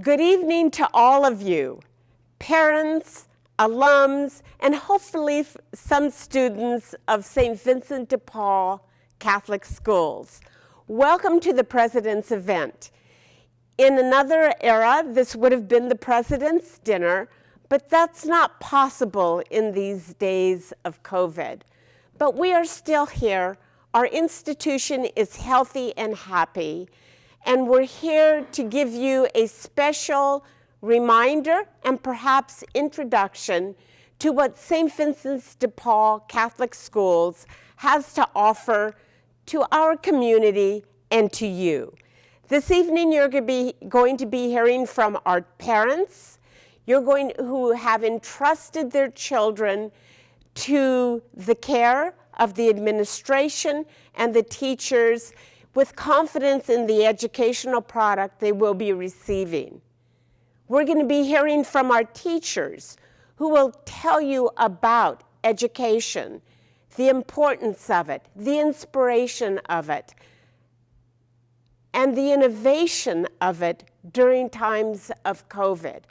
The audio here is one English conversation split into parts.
Good evening to all of you, parents, alums, and hopefully some students of St. Vincent de Paul Catholic Schools. Welcome to the President's event. In another era, this would have been the President's dinner, but that's not possible in these days of COVID. But we are still here. Our institution is healthy and happy, and we're here to give you a special reminder and perhaps introduction to what St. Vincent de Paul Catholic Schools has to offer to our community and to you. This evening you're going to be hearing from our parents who have entrusted their children to the care of the administration and the teachers with confidence in the educational product they will be receiving. We're going to be hearing from our teachers who will tell you about education, the importance of it, the inspiration of it, and the innovation of it during times of COVID.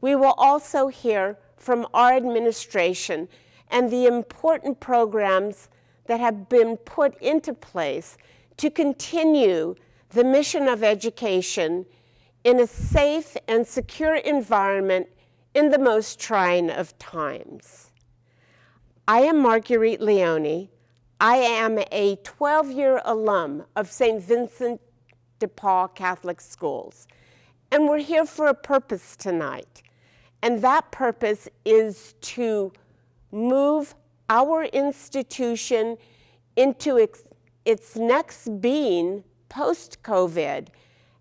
We will also hear from our administration and the important programs that have been put into place to continue the mission of education in a safe and secure environment in the most trying of times. I am Marguerite Leone. I am a 12-year alum of St. Vincent de Paul Catholic Schools, and we're here for a purpose tonight, and that purpose is to move our institution into its next being post-COVID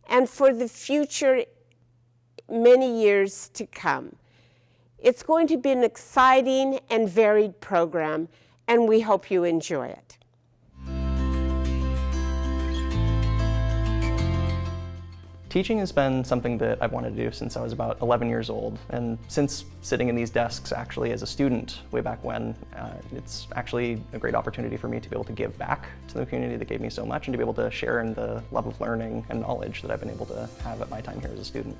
and for the future many years to come. It's going to be an exciting and varied program, and we hope you enjoy it. Teaching has been something that I've wanted to do since I was about 11 years old, and since sitting in these desks actually as a student way back when, it's actually a great opportunity for me to be able to give back to the community that gave me so much and to be able to share in the love of learning and knowledge that I've been able to have at my time here as a student.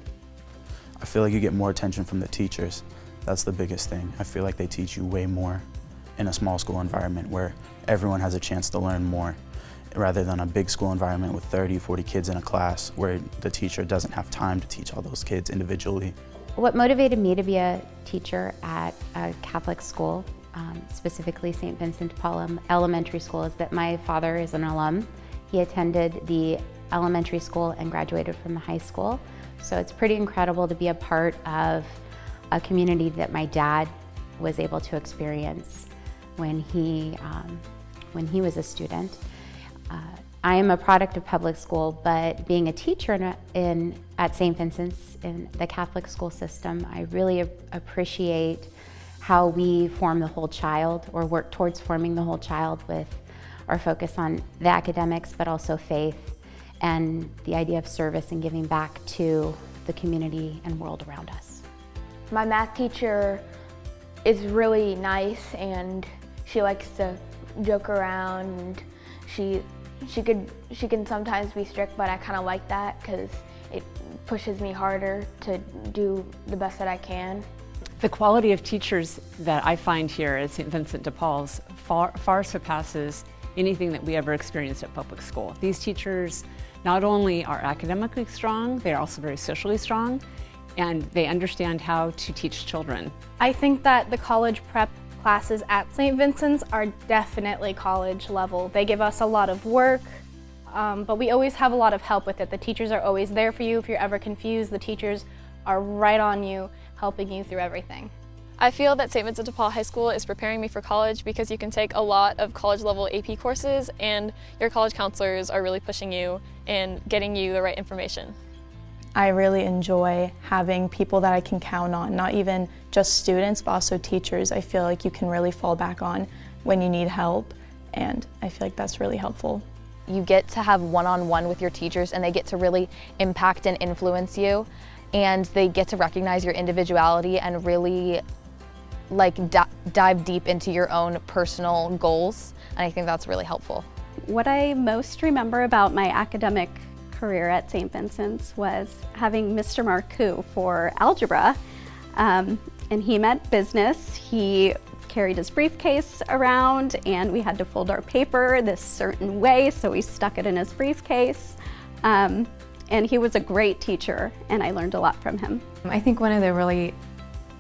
I feel like you get more attention from the teachers. That's the biggest thing. I feel like they teach you way more in a small school environment where everyone has a chance to learn more, rather than a big school environment with 30, 40 kids in a class where the teacher doesn't have time to teach all those kids individually. What motivated me to be a teacher at a Catholic school, specifically St. Vincent de Paul Elementary School, is that my father is an alum. He attended the elementary school and graduated from the high school. So it's pretty incredible to be a part of a community that my dad was able to experience when he was a student. I am a product of public school, but being a teacher at St. Vincent's in the Catholic school system, I really appreciate how we form the whole child, or work towards forming the whole child, with our focus on the academics, but also faith and the idea of service and giving back to the community and world around us. My math teacher is really nice, and she likes to joke around. She can sometimes be strict, but I kind of like that because it pushes me harder to do the best that I can. The quality of teachers that I find here at St. Vincent de Paul's far surpasses anything that we ever experienced at public school. These teachers not only are academically strong, they are also very socially strong, and they understand how to teach children. I think that the college prep classes at St. Vincent's are definitely college level. They give us a lot of work, but we always have a lot of help with it. The teachers are always there for you. If you're ever confused, the teachers are right on you, helping you through everything. I feel that St. Vincent de Paul High School is preparing me for college because you can take a lot of college level AP courses, and your college counselors are really pushing you and getting you the right information. I really enjoy having people that I can count on, not even just students, but also teachers. I feel like you can really fall back on when you need help, and I feel like that's really helpful. You get to have one-on-one with your teachers, and they get to really impact and influence you, and they get to recognize your individuality and really dive deep into your own personal goals, and I think that's really helpful. What I most remember about my academic career at St. Vincent's was having Mr. Marcoux for algebra. And he meant business. He carried his briefcase around and we had to fold our paper this certain way, so we stuck it in his briefcase. And he was a great teacher and I learned a lot from him. I think one of the really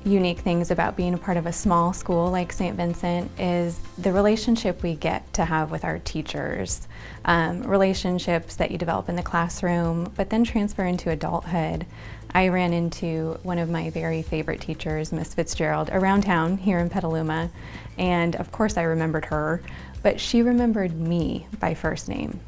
unique things about being a part of a small school like St. Vincent is the relationship we get to have with our teachers. Relationships that you develop in the classroom, but then transfer into adulthood. I ran into one of my very favorite teachers, Miss Fitzgerald, around town here in Petaluma, and of course I remembered her, but she remembered me by first name.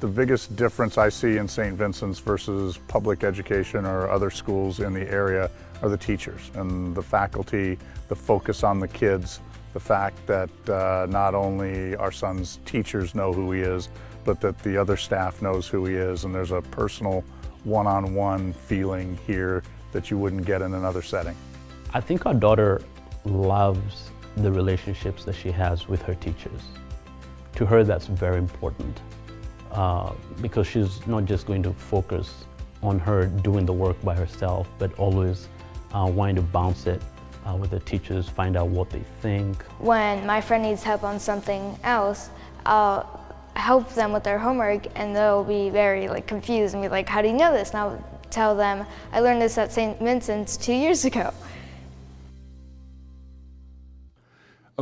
The biggest difference I see in St. Vincent's versus public education or other schools in the area are the teachers and the faculty, the focus on the kids, the fact that not only our son's teachers know who he is, but that the other staff knows who he is, and there's a personal one-on-one feeling here that you wouldn't get in another setting. I think our daughter loves the relationships that she has with her teachers. To her, that's very important because she's not just going to focus on her doing the work by herself, but always wanting to bounce it with the teachers, find out what they think. When my friend needs help on something else, I'll help them with their homework and they'll be very confused and be like, how do you know this? And I'll tell them, I learned this at St. Vincent's 2 years ago.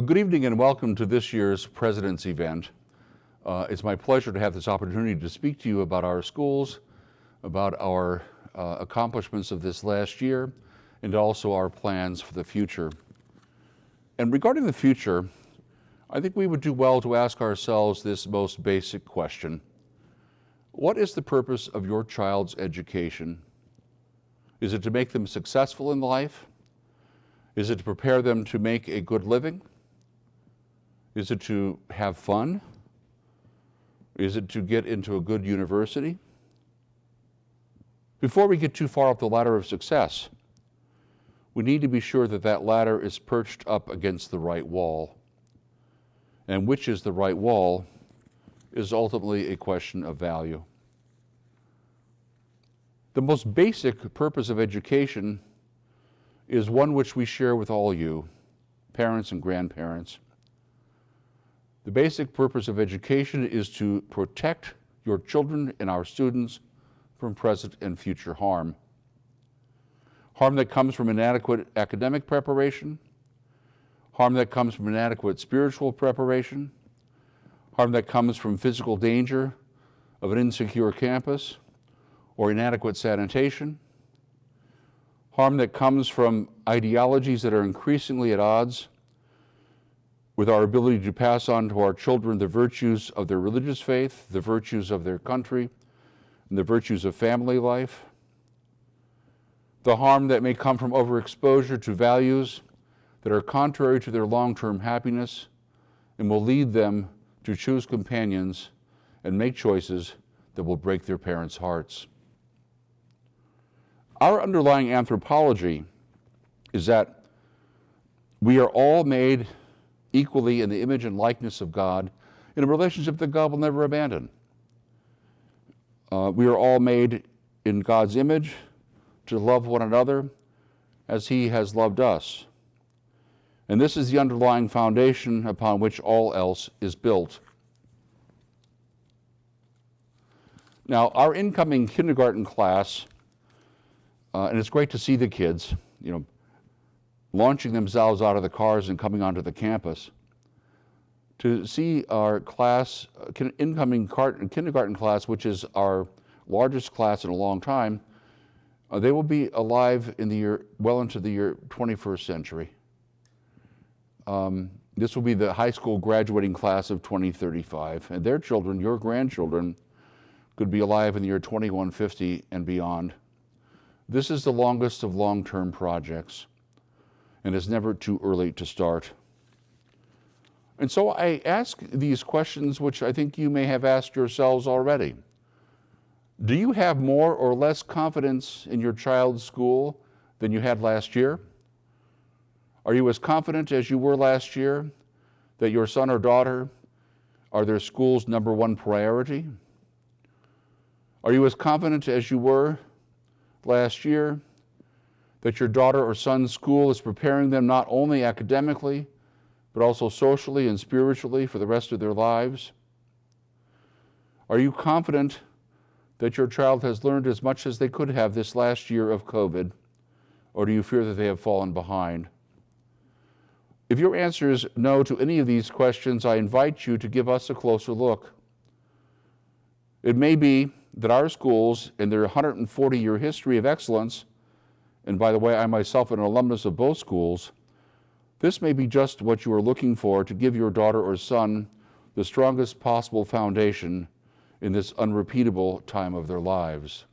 Good evening and welcome to this year's President's event. It's my pleasure to have this opportunity to speak to you about our schools, about our accomplishments of this last year, and also our plans for the future. And regarding the future, I think we would do well to ask ourselves this most basic question. What is the purpose of your child's education? Is it to make them successful in life? Is it to prepare them to make a good living? Is it to have fun? Is it to get into a good university? Before we get too far up the ladder of success, we need to be sure that that ladder is perched up against the right wall. And which is the right wall is ultimately a question of value. The most basic purpose of education is one which we share with all you, parents and grandparents. The basic purpose of education is to protect your children and our students from present and future harm. Harm that comes from inadequate academic preparation, harm that comes from inadequate spiritual preparation, harm that comes from physical danger of an insecure campus or inadequate sanitation, harm that comes from ideologies that are increasingly at odds with our ability to pass on to our children the virtues of their religious faith, the virtues of their country, and the virtues of family life. The harm that may come from overexposure to values that are contrary to their long-term happiness and will lead them to choose companions and make choices that will break their parents' hearts. Our underlying anthropology is that we are all made equally in the image and likeness of God in a relationship that God will never abandon. We are all made in God's image to love one another as He has loved us. And this is the underlying foundation upon which all else is built. Now, our incoming kindergarten class, and it's great to see the kids, launching themselves out of the cars and coming onto the campus. To see our class, incoming kindergarten class, which is our largest class in a long time, they will be alive in the year, well into the year 21st century. This will be the high school graduating class of 2035, and their children, your grandchildren, could be alive in the year 2150 and beyond. This is the longest of long-term projects, and it's never too early to start. And so I ask these questions, which I think you may have asked yourselves already. Do you have more or less confidence in your child's school than you had last year? Are you as confident as you were last year that your son or daughter are their school's #1 priority? Are you as confident as you were last year that your daughter or son's school is preparing them not only academically, but also socially and spiritually for the rest of their lives? Are you confident that your child has learned as much as they could have this last year of COVID, or do you fear that they have fallen behind? If your answer is no to any of these questions, I invite you to give us a closer look. It may be that our schools, in their 140-year history of excellence, and by the way, I myself am an alumnus of both schools, this may be just what you are looking for to give your daughter or son the strongest possible foundation in this unrepeatable time of their lives.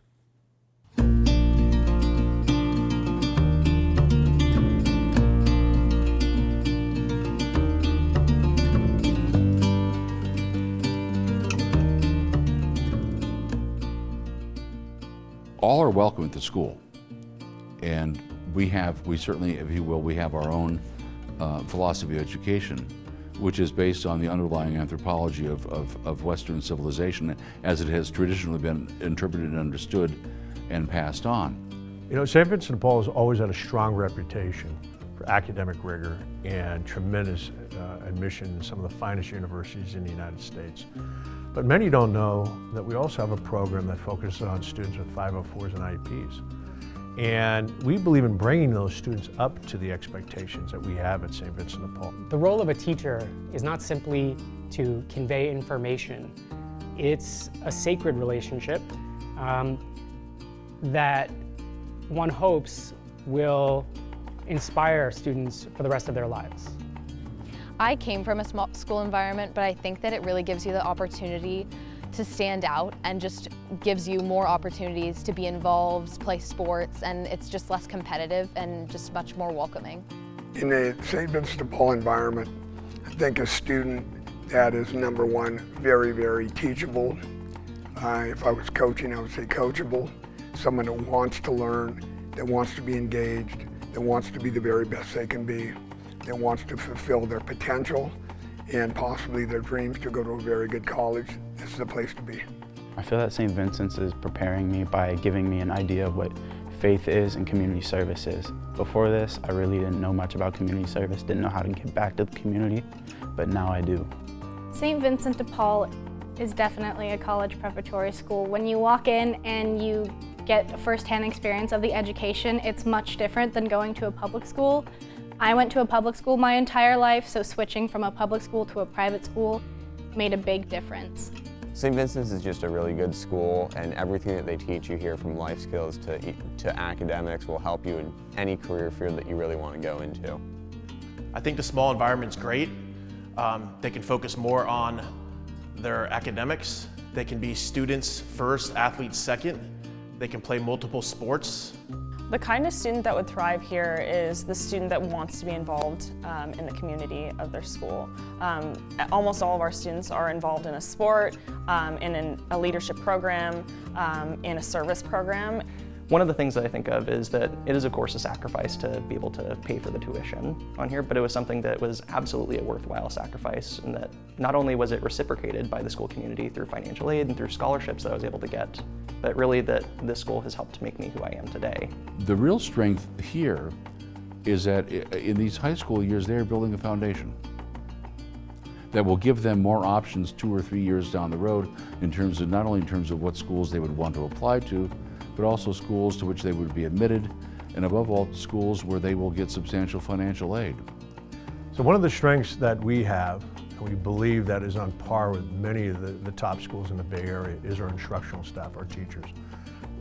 All are welcome at the school, and we certainly, if you will, we have our own philosophy of education, which is based on the underlying anthropology of Western civilization as it has traditionally been interpreted and understood and passed on. You know, St. Vincent de Paul has always had a strong reputation for academic rigor and tremendous admission in some of the finest universities in the United States. But many don't know that we also have a program that focuses on students with 504s and IEPs. And we believe in bringing those students up to the expectations that we have at St. Vincent de Paul. The role of a teacher is not simply to convey information. It's a sacred relationship that one hopes will inspire students for the rest of their lives. I came from a small school environment, but I think that it really gives you the opportunity to stand out and just gives you more opportunities to be involved, play sports, and it's just less competitive and just much more welcoming. In the St. Vincent de Paul environment, I think a student that is number one, very, very teachable. If I was coaching, I would say coachable. Someone that wants to learn, that wants to be engaged, that wants to be the very best they can be, that wants to fulfill their potential and possibly their dreams to go to a very good college. This is the place to be. I feel that St. Vincent's is preparing me by giving me an idea of what faith is and community service is. Before this, I really didn't know much about community service, didn't know how to give back to the community, but now I do. St. Vincent de Paul is definitely a college preparatory school. When you walk in and you get a first-hand experience of the education, it's much different than going to a public school. I went to a public school my entire life, so switching from a public school to a private school made a big difference. St. Vincent's is just a really good school, and everything that they teach you here, from life skills to academics, will help you in any career field that you really want to go into. I think the small environment's great. They can focus more on their academics. They can be students first, athletes second. They can play multiple sports. The kind of student that would thrive here is the student that wants to be involved in the community of their school. Almost all of our students are involved in a sport, in a leadership program, in a service program. One of the things that I think of is that it is, of course, a sacrifice to be able to pay for the tuition on here, but it was something that was absolutely a worthwhile sacrifice, and that not only was it reciprocated by the school community through financial aid and through scholarships that I was able to get, but really that this school has helped make me who I am today. The real strength here is that in these high school years, they're building a foundation that will give them more options 2 or 3 years down the road in terms of, not only in terms of what schools they would want to apply to, but also schools to which they would be admitted, and above all, schools where they will get substantial financial aid. So one of the strengths that we have, and we believe that is on par with many of the top schools in the Bay Area, is our instructional staff, our teachers.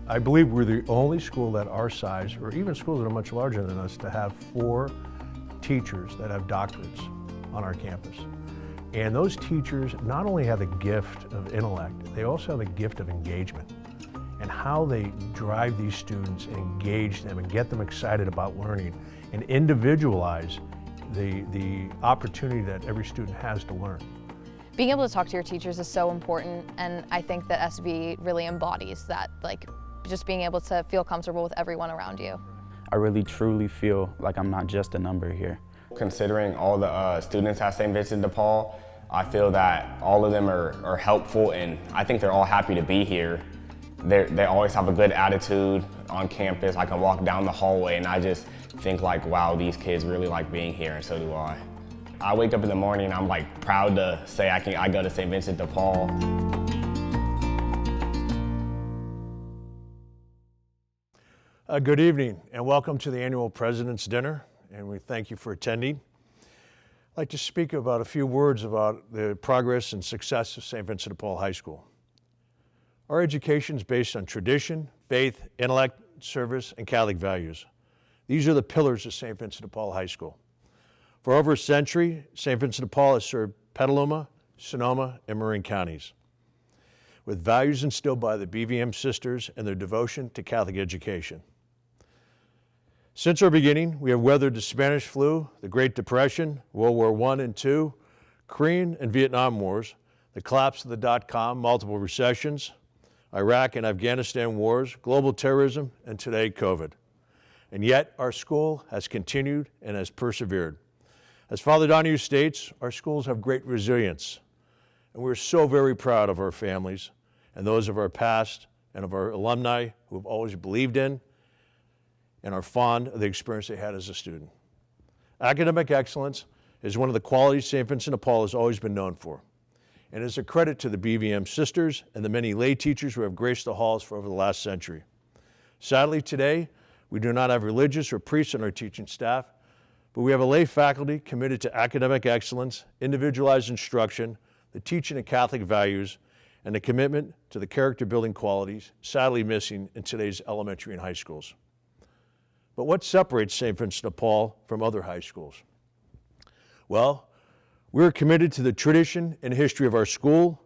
I believe we're the only school that our size, or even schools that are much larger than us, to have 4 teachers that have doctorates on our campus. And those teachers not only have the gift of intellect, they also have a gift of engagement, and how they drive these students and engage them and get them excited about learning and individualize the opportunity that every student has to learn. Being able to talk to your teachers is so important, and I think that SV really embodies that, like just being able to feel comfortable with everyone around you. I really truly feel like I'm not just a number here. Considering all the students at St. Vincent de Paul, I feel that all of them are helpful, and I think they're all happy to be here. They always have a good attitude on campus. I can walk down the hallway and I just think like, wow, these kids really like being here, and so do I. I wake up in the morning and I'm like proud to say I go to St. Vincent de Paul. Good evening and welcome to the annual President's Dinner, and we thank you for attending. I'd like to speak about a few words about the progress and success of St. Vincent de Paul High School. Our education is based on tradition, faith, intellect, service, and Catholic values. These are the pillars of St. Vincent de Paul High School. For over a century, St. Vincent de Paul has served Petaluma, Sonoma, and Marin counties, with values instilled by the BVM sisters and their devotion to Catholic education. Since our beginning, we have weathered the Spanish flu, the Great Depression, World War I and II, Korean and Vietnam Wars, the collapse of the dot-com, multiple recessions, Iraq and Afghanistan wars, global terrorism, and today COVID. And yet our school has continued and has persevered. As Father Donahue states, our schools have great resilience, and we're so very proud of our families and those of our past and of our alumni who have always believed in and are fond of the experience they had as a student. Academic excellence is one of the qualities St. Vincent de Paul has always been known for, and is a credit to the BVM sisters and the many lay teachers who have graced the halls for over the last century. Sadly, today, we do not have religious or priests on our teaching staff, but we have a lay faculty committed to academic excellence, individualized instruction, the teaching of Catholic values, and a commitment to the character-building qualities sadly missing in today's elementary and high schools. But what separates St. Vincent de Paul from other high schools? Well, we're committed to the tradition and history of our school,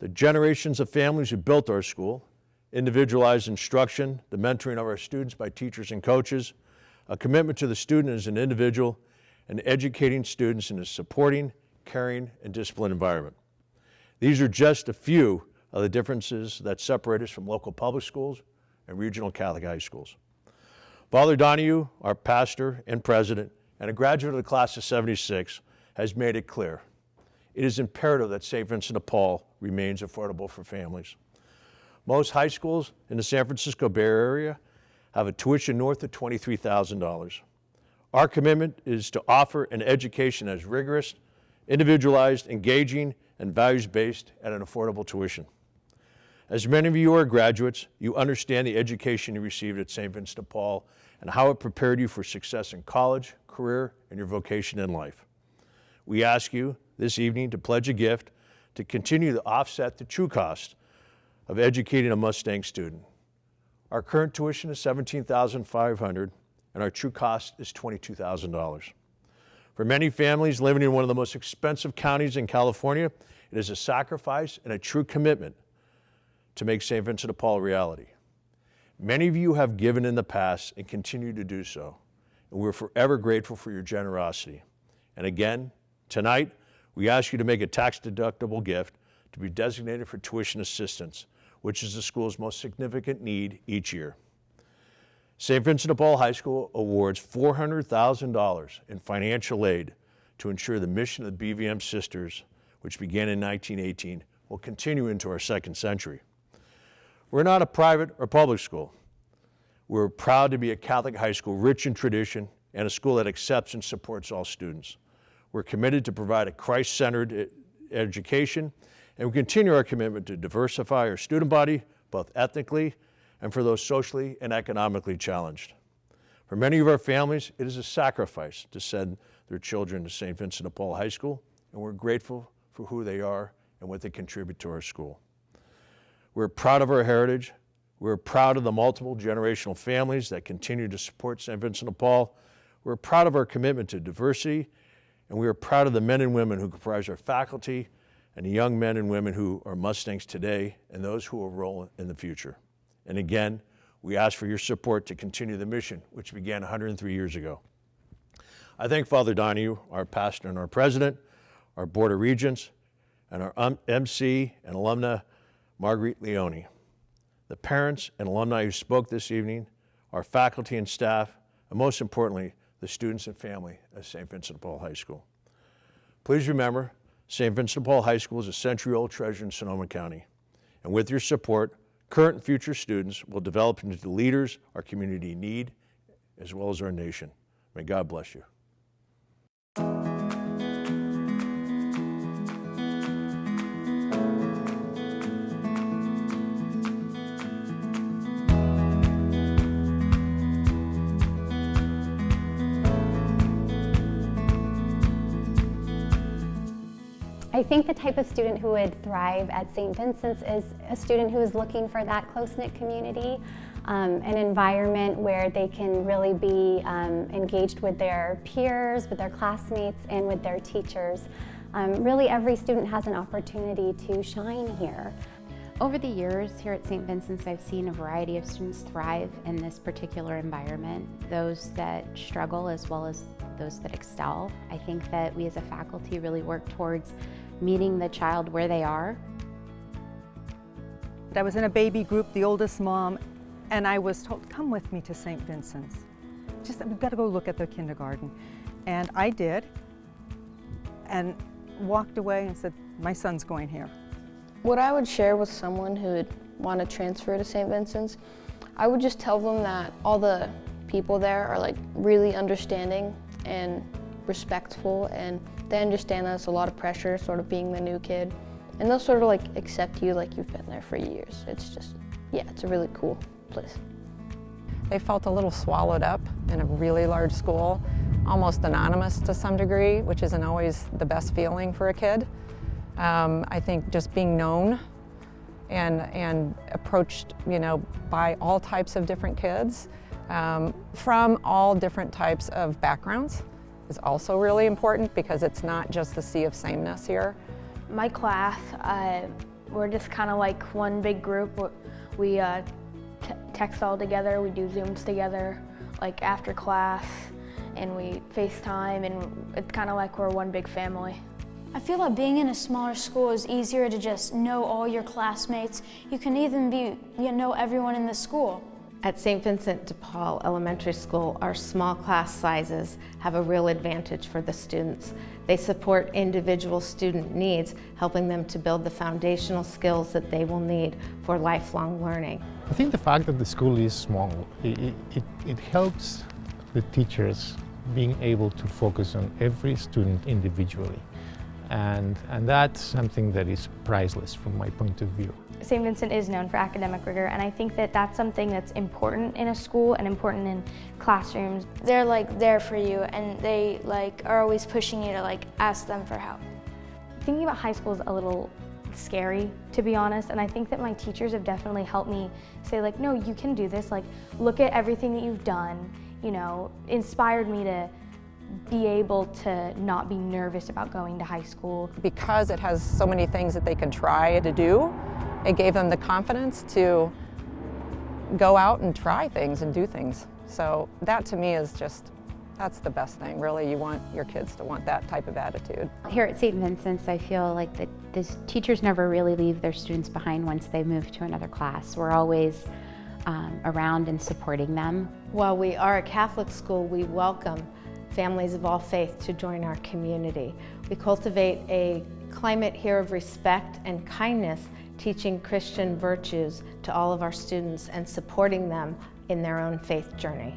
the generations of families who built our school, individualized instruction, the mentoring of our students by teachers and coaches, a commitment to the student as an individual, and educating students in a supporting, caring, and disciplined environment. These are just a few of the differences that separate us from local public schools and regional Catholic high schools. Father Donahue, our pastor and president, and a graduate of the class of '76, has made it clear. It is imperative that St. Vincent de Paul remains affordable for families. Most high schools in the San Francisco Bay Area have a tuition north of $23,000. Our commitment is to offer an education that is rigorous, individualized, engaging, and values-based at an affordable tuition. As many of you are graduates, you understand the education you received at St. Vincent de Paul and how it prepared you for success in college, career, and your vocation in life. We ask you this evening to pledge a gift to continue to offset the true cost of educating a Mustang student. Our current tuition is $17,500, and our true cost is $22,000. For many families living in one of the most expensive counties in California, it is a sacrifice and a true commitment to make St. Vincent de Paul a reality. Many of you have given in the past and continue to do so, and we're forever grateful for your generosity. And again, tonight, we ask you to make a tax-deductible gift to be designated for tuition assistance, which is the school's most significant need each year. St. Vincent de Paul High School awards $400,000 in financial aid to ensure the mission of the BVM Sisters, which began in 1918, will continue into our second century. We're not a private or public school. We're proud to be a Catholic high school rich in tradition and a school that accepts and supports all students. We're committed to provide a Christ-centered education, and we continue our commitment to diversify our student body, both ethnically and for those socially and economically challenged. For many of our families, it is a sacrifice to send their children to St. Vincent de Paul High School, and we're grateful for who they are and what they contribute to our school. We're proud of our heritage. We're proud of the multiple generational families that continue to support St. Vincent de Paul. We're proud of our commitment to diversity, and we are proud of the men and women who comprise our faculty and the young men and women who are Mustangs today and those who will roll in the future. And again, we ask for your support to continue the mission, which began 103 years ago. I thank Father Donahue, our pastor and our president, our Board of Regents, and our MC and alumna, Marguerite Leone, the parents and alumni who spoke this evening, our faculty and staff, and most importantly, the students and family of St. Vincent de Paul High School. Please remember, St. Vincent de Paul High School is a century-old treasure in Sonoma County. And with your support, Current and future students will develop into the leaders our community need, as well as our nation. May God bless you. I think the type of student who would thrive at St. Vincent's is a student who is looking for that close-knit community, an environment where they can really be engaged with their peers, with their classmates, and with their teachers. Really every student has an opportunity to shine here. Over the years here at St. Vincent's, I've seen a variety of students thrive in this particular environment, those that struggle as well as those that excel. I think that we as a faculty really work towards meeting the child where they are. I was in a baby group, the oldest mom, and I was told, come with me to St. Vincent's. We've got to go look at the kindergarten. And I did, and walked away and said, my son's going here. What I would share with someone who would want to transfer to St. Vincent's, I would just tell them that all the people there are like really understanding and respectful, and they understand that it's a lot of pressure sort of being the new kid, and they'll sort of like accept you like you've been there for years. It's just, yeah, it's a really cool place. They felt a little swallowed up in a really large school, almost anonymous to some degree, which isn't always the best feeling for a kid. I think just being known and approached, by all types of different kids from all different types of backgrounds is also really important, because it's not just the sea of sameness here. My class, we're just kind of like one big group. We text all together, we do Zooms together, like after class, and we FaceTime, and it's kind of like we're one big family. I feel that being in a smaller school is easier to just know all your classmates. You can even know everyone in the school. At St. Vincent de Paul Elementary School, our small class sizes have a real advantage for the students. They support individual student needs, helping them to build the foundational skills that they will need for lifelong learning. I think the fact that the school is small, it helps the teachers being able to focus on every student individually. And that's something that is priceless from my point of view. St. Vincent is known for academic rigor, and I think that that's something that's important in a school and important in classrooms. They're like there for you, and they are always pushing you to ask them for help. Thinking about high school is a little scary, to be honest, and I think that my teachers have definitely helped me say no, you can do this, look at everything that you've done, inspired me to be able to not be nervous about going to high school. Because it has so many things that they can try to do, it gave them the confidence to go out and try things and do things. So that to me is that's the best thing, really. You want your kids to want that type of attitude. Here at St. Vincent's, I feel like the teachers never really leave their students behind once they move to another class. We're always around and supporting them. While we are a Catholic school, we welcome families of all faith to join our community. We cultivate a climate here of respect and kindness, teaching Christian virtues to all of our students and supporting them in their own faith journey.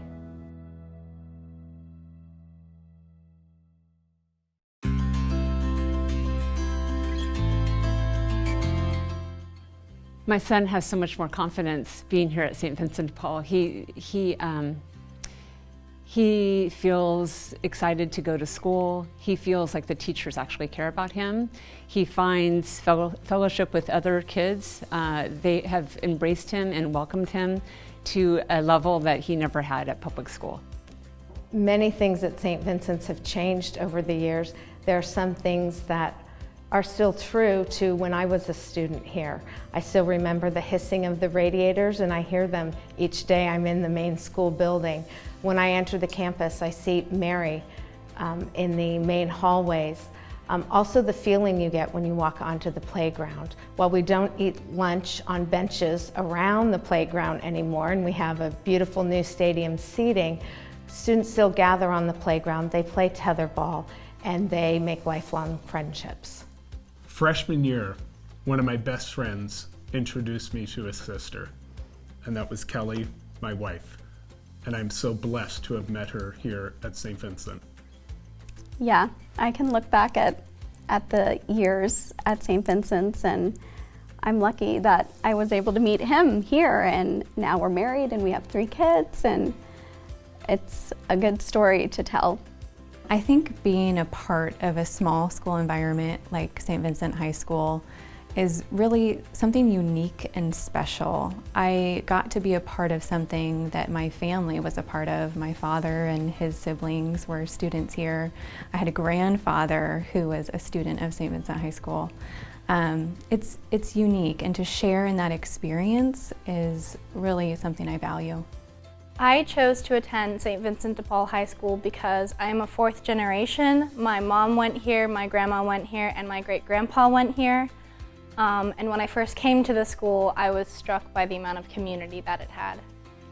My son has so much more confidence being here at St. Vincent de Paul. He feels excited to go to school. He feels like the teachers actually care about him. He finds fellowship with other kids. They have embraced him and welcomed him to a level that he never had at public school. Many things at St. Vincent's have changed over the years. There are some things that are still true to when I was a student here. I still remember the hissing of the radiators, and I hear them each day I'm in the main school building. When I enter the campus, I see Mary in the main hallways. Also the feeling you get when you walk onto the playground. While we don't eat lunch on benches around the playground anymore, and we have a beautiful new stadium seating, students still gather on the playground, they play tetherball, and they make lifelong friendships. Freshman year, one of my best friends introduced me to a sister, and that was Kelly, my wife. And I'm so blessed to have met her here at St. Vincent. Yeah, I can look back at the years at St. Vincent's, and I'm lucky that I was able to meet him here, and now we're married and we have 3 kids, and it's a good story to tell. I think being a part of a small school environment like St. Vincent High School is really something unique and special. I got to be a part of something that my family was a part of. My father and his siblings were students here. I had a grandfather who was a student of St. Vincent High School. It's unique, and to share in that experience is really something I value. I chose to attend St. Vincent de Paul High School because I am a 4th generation. My mom went here, my grandma went here, and my great-grandpa went here. And when I first came to the school, I was struck by the amount of community that it had.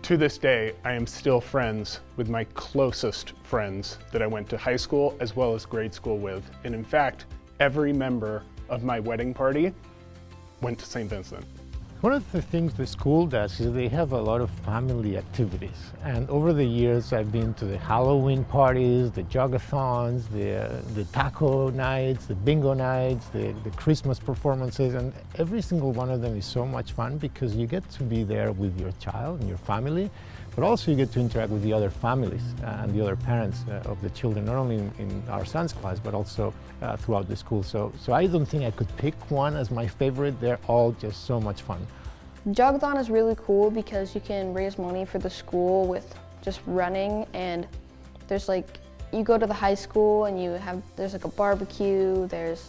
To this day, I am still friends with my closest friends that I went to high school as well as grade school with. And in fact, every member of my wedding party went to St. Vincent. One of the things the school does is they have a lot of family activities. And over the years, I've been to the Halloween parties, the jogathons, the taco nights, the bingo nights, the Christmas performances, and every single one of them is so much fun because you get to be there with your child and your family, but also you get to interact with the other families and the other parents of the children, not only in our son's class, but also throughout the school. So I don't think I could pick one as my favorite. They're all just so much fun. Jogathon is really cool because you can raise money for the school with just running, and there's like, you go to the high school and there's like a barbecue, and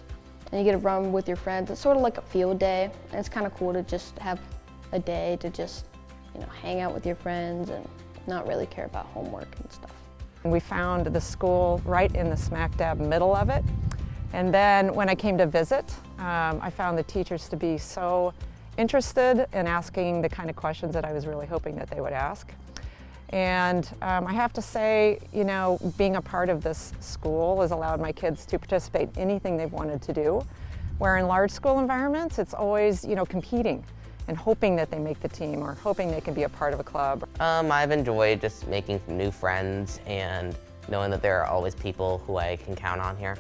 you get to run with your friends. It's sort of like a field day, and it's kind of cool to just have a day to just, hang out with your friends and not really care about homework and stuff. We found the school right in the smack dab middle of it. And then when I came to visit, I found the teachers to be so interested in asking the kind of questions that I was really hoping that they would ask. And I have to say, being a part of this school has allowed my kids to participate in anything they've wanted to do, where in large school environments, it's always, competing and hoping that they make the team or hoping they can be a part of a club. I've enjoyed just making new friends and knowing that there are always people who I can count on here.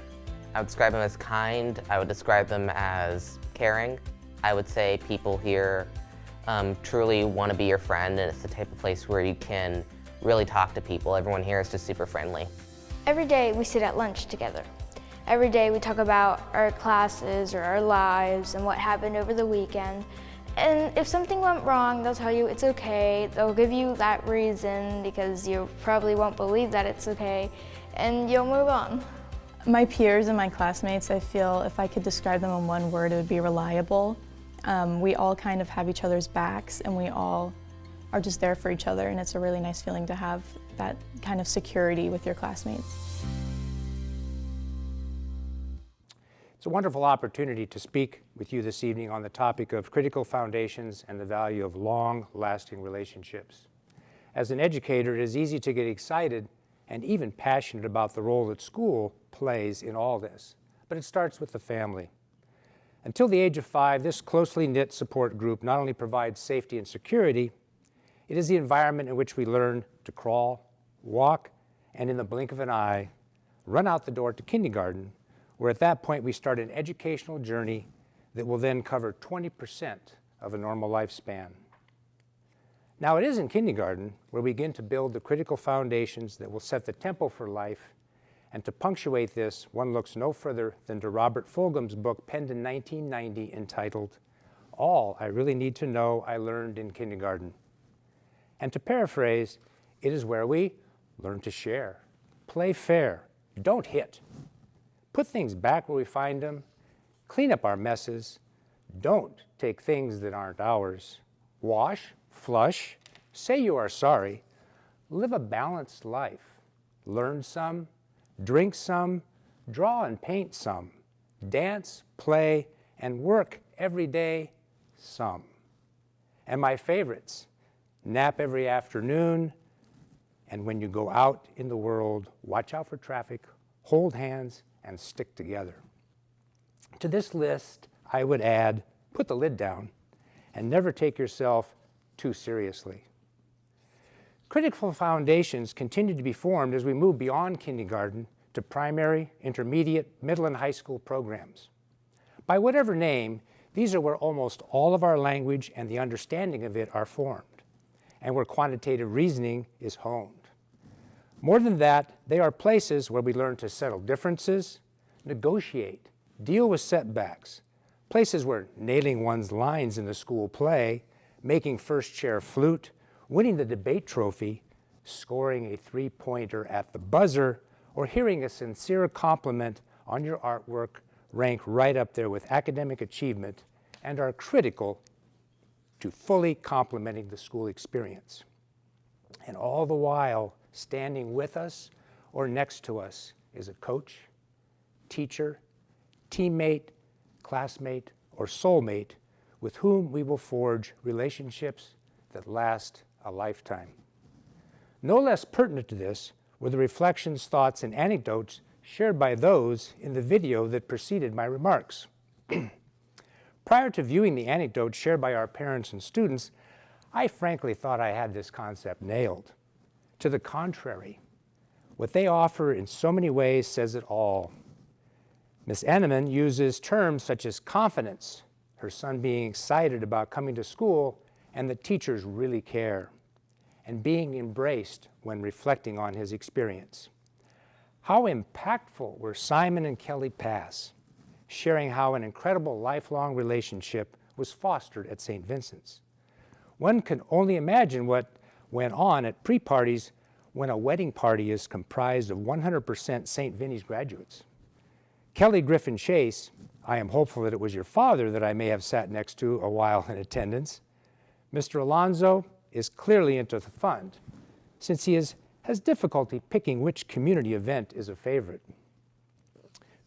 I would describe them as kind. I would describe them as caring. I would say people here truly want to be your friend, and it's the type of place where you can really talk to people. Everyone here is just super friendly. Every day we sit at lunch together. Every day we talk about our classes or our lives and what happened over the weekend. And if something went wrong, they'll tell you it's okay. They'll give you that reason because you probably won't believe that it's okay, and you'll move on. My peers and my classmates, I feel if I could describe them in one word, it would be reliable. We all kind of have each other's backs, and we all are just there for each other, and it's a really nice feeling to have that kind of security with your classmates. It's a wonderful opportunity to speak with you this evening on the topic of critical foundations and the value of long-lasting relationships. As an educator, it is easy to get excited and even passionate about the role that school plays in all this, but it starts with the family. Until the age of 5, this closely knit support group not only provides safety and security, it is the environment in which we learn to crawl, walk, and in the blink of an eye, run out the door to kindergarten, where at that point we start an educational journey that will then cover 20% of a normal lifespan. Now, it is in kindergarten where we begin to build the critical foundations that will set the tempo for life, and to punctuate this, one looks no further than to Robert Fulghum's book penned in 1990 entitled, All I Really Need to Know I Learned in Kindergarten. And to paraphrase, it is where we learn to share, play fair, don't hit, put things back where we find them, clean up our messes, don't take things that aren't ours, wash, flush, say you are sorry, live a balanced life, learn some, drink some, draw and paint some, dance, play, and work every day some. And my favorites, nap every afternoon, and when you go out in the world, watch out for traffic, hold hands, and stick together. To this list, I would add, put the lid down, and never take yourself too seriously. Critical foundations continue to be formed as we move beyond kindergarten to primary, intermediate, middle, and high school programs. By whatever name, these are where almost all of our language and the understanding of it are formed, and where quantitative reasoning is honed. More than that, they are places where we learn to settle differences, negotiate, deal with setbacks, places where nailing one's lines in the school play, making first chair flute, winning the debate trophy, scoring a three-pointer at the buzzer, or hearing a sincere compliment on your artwork rank right up there with academic achievement and are critical to fully complementing the school experience. And all the while, standing with us or next to us is a coach, teacher, teammate, classmate, or soulmate with whom we will forge relationships that last a lifetime. No less pertinent to this were the reflections, thoughts, and anecdotes shared by those in the video that preceded my remarks. Prior to viewing the anecdotes shared by our parents and students, I frankly thought I had this concept nailed. To the contrary, what they offer in so many ways says it all. Ms. Enneman uses terms such as confidence, her son being excited about coming to school and that teachers really care, and being embraced when reflecting on his experience. How impactful were Simon and Kelly Pass, sharing how an incredible lifelong relationship was fostered at St. Vincent's. One can only imagine what went on at pre-parties when a wedding party is comprised of 100% St. Vinny's graduates. Kelly Griffin Chase, I am hopeful that it was your father that I may have sat next to a while in attendance. Mr. Alonzo is clearly into the fund, since he has difficulty picking which community event is a favorite.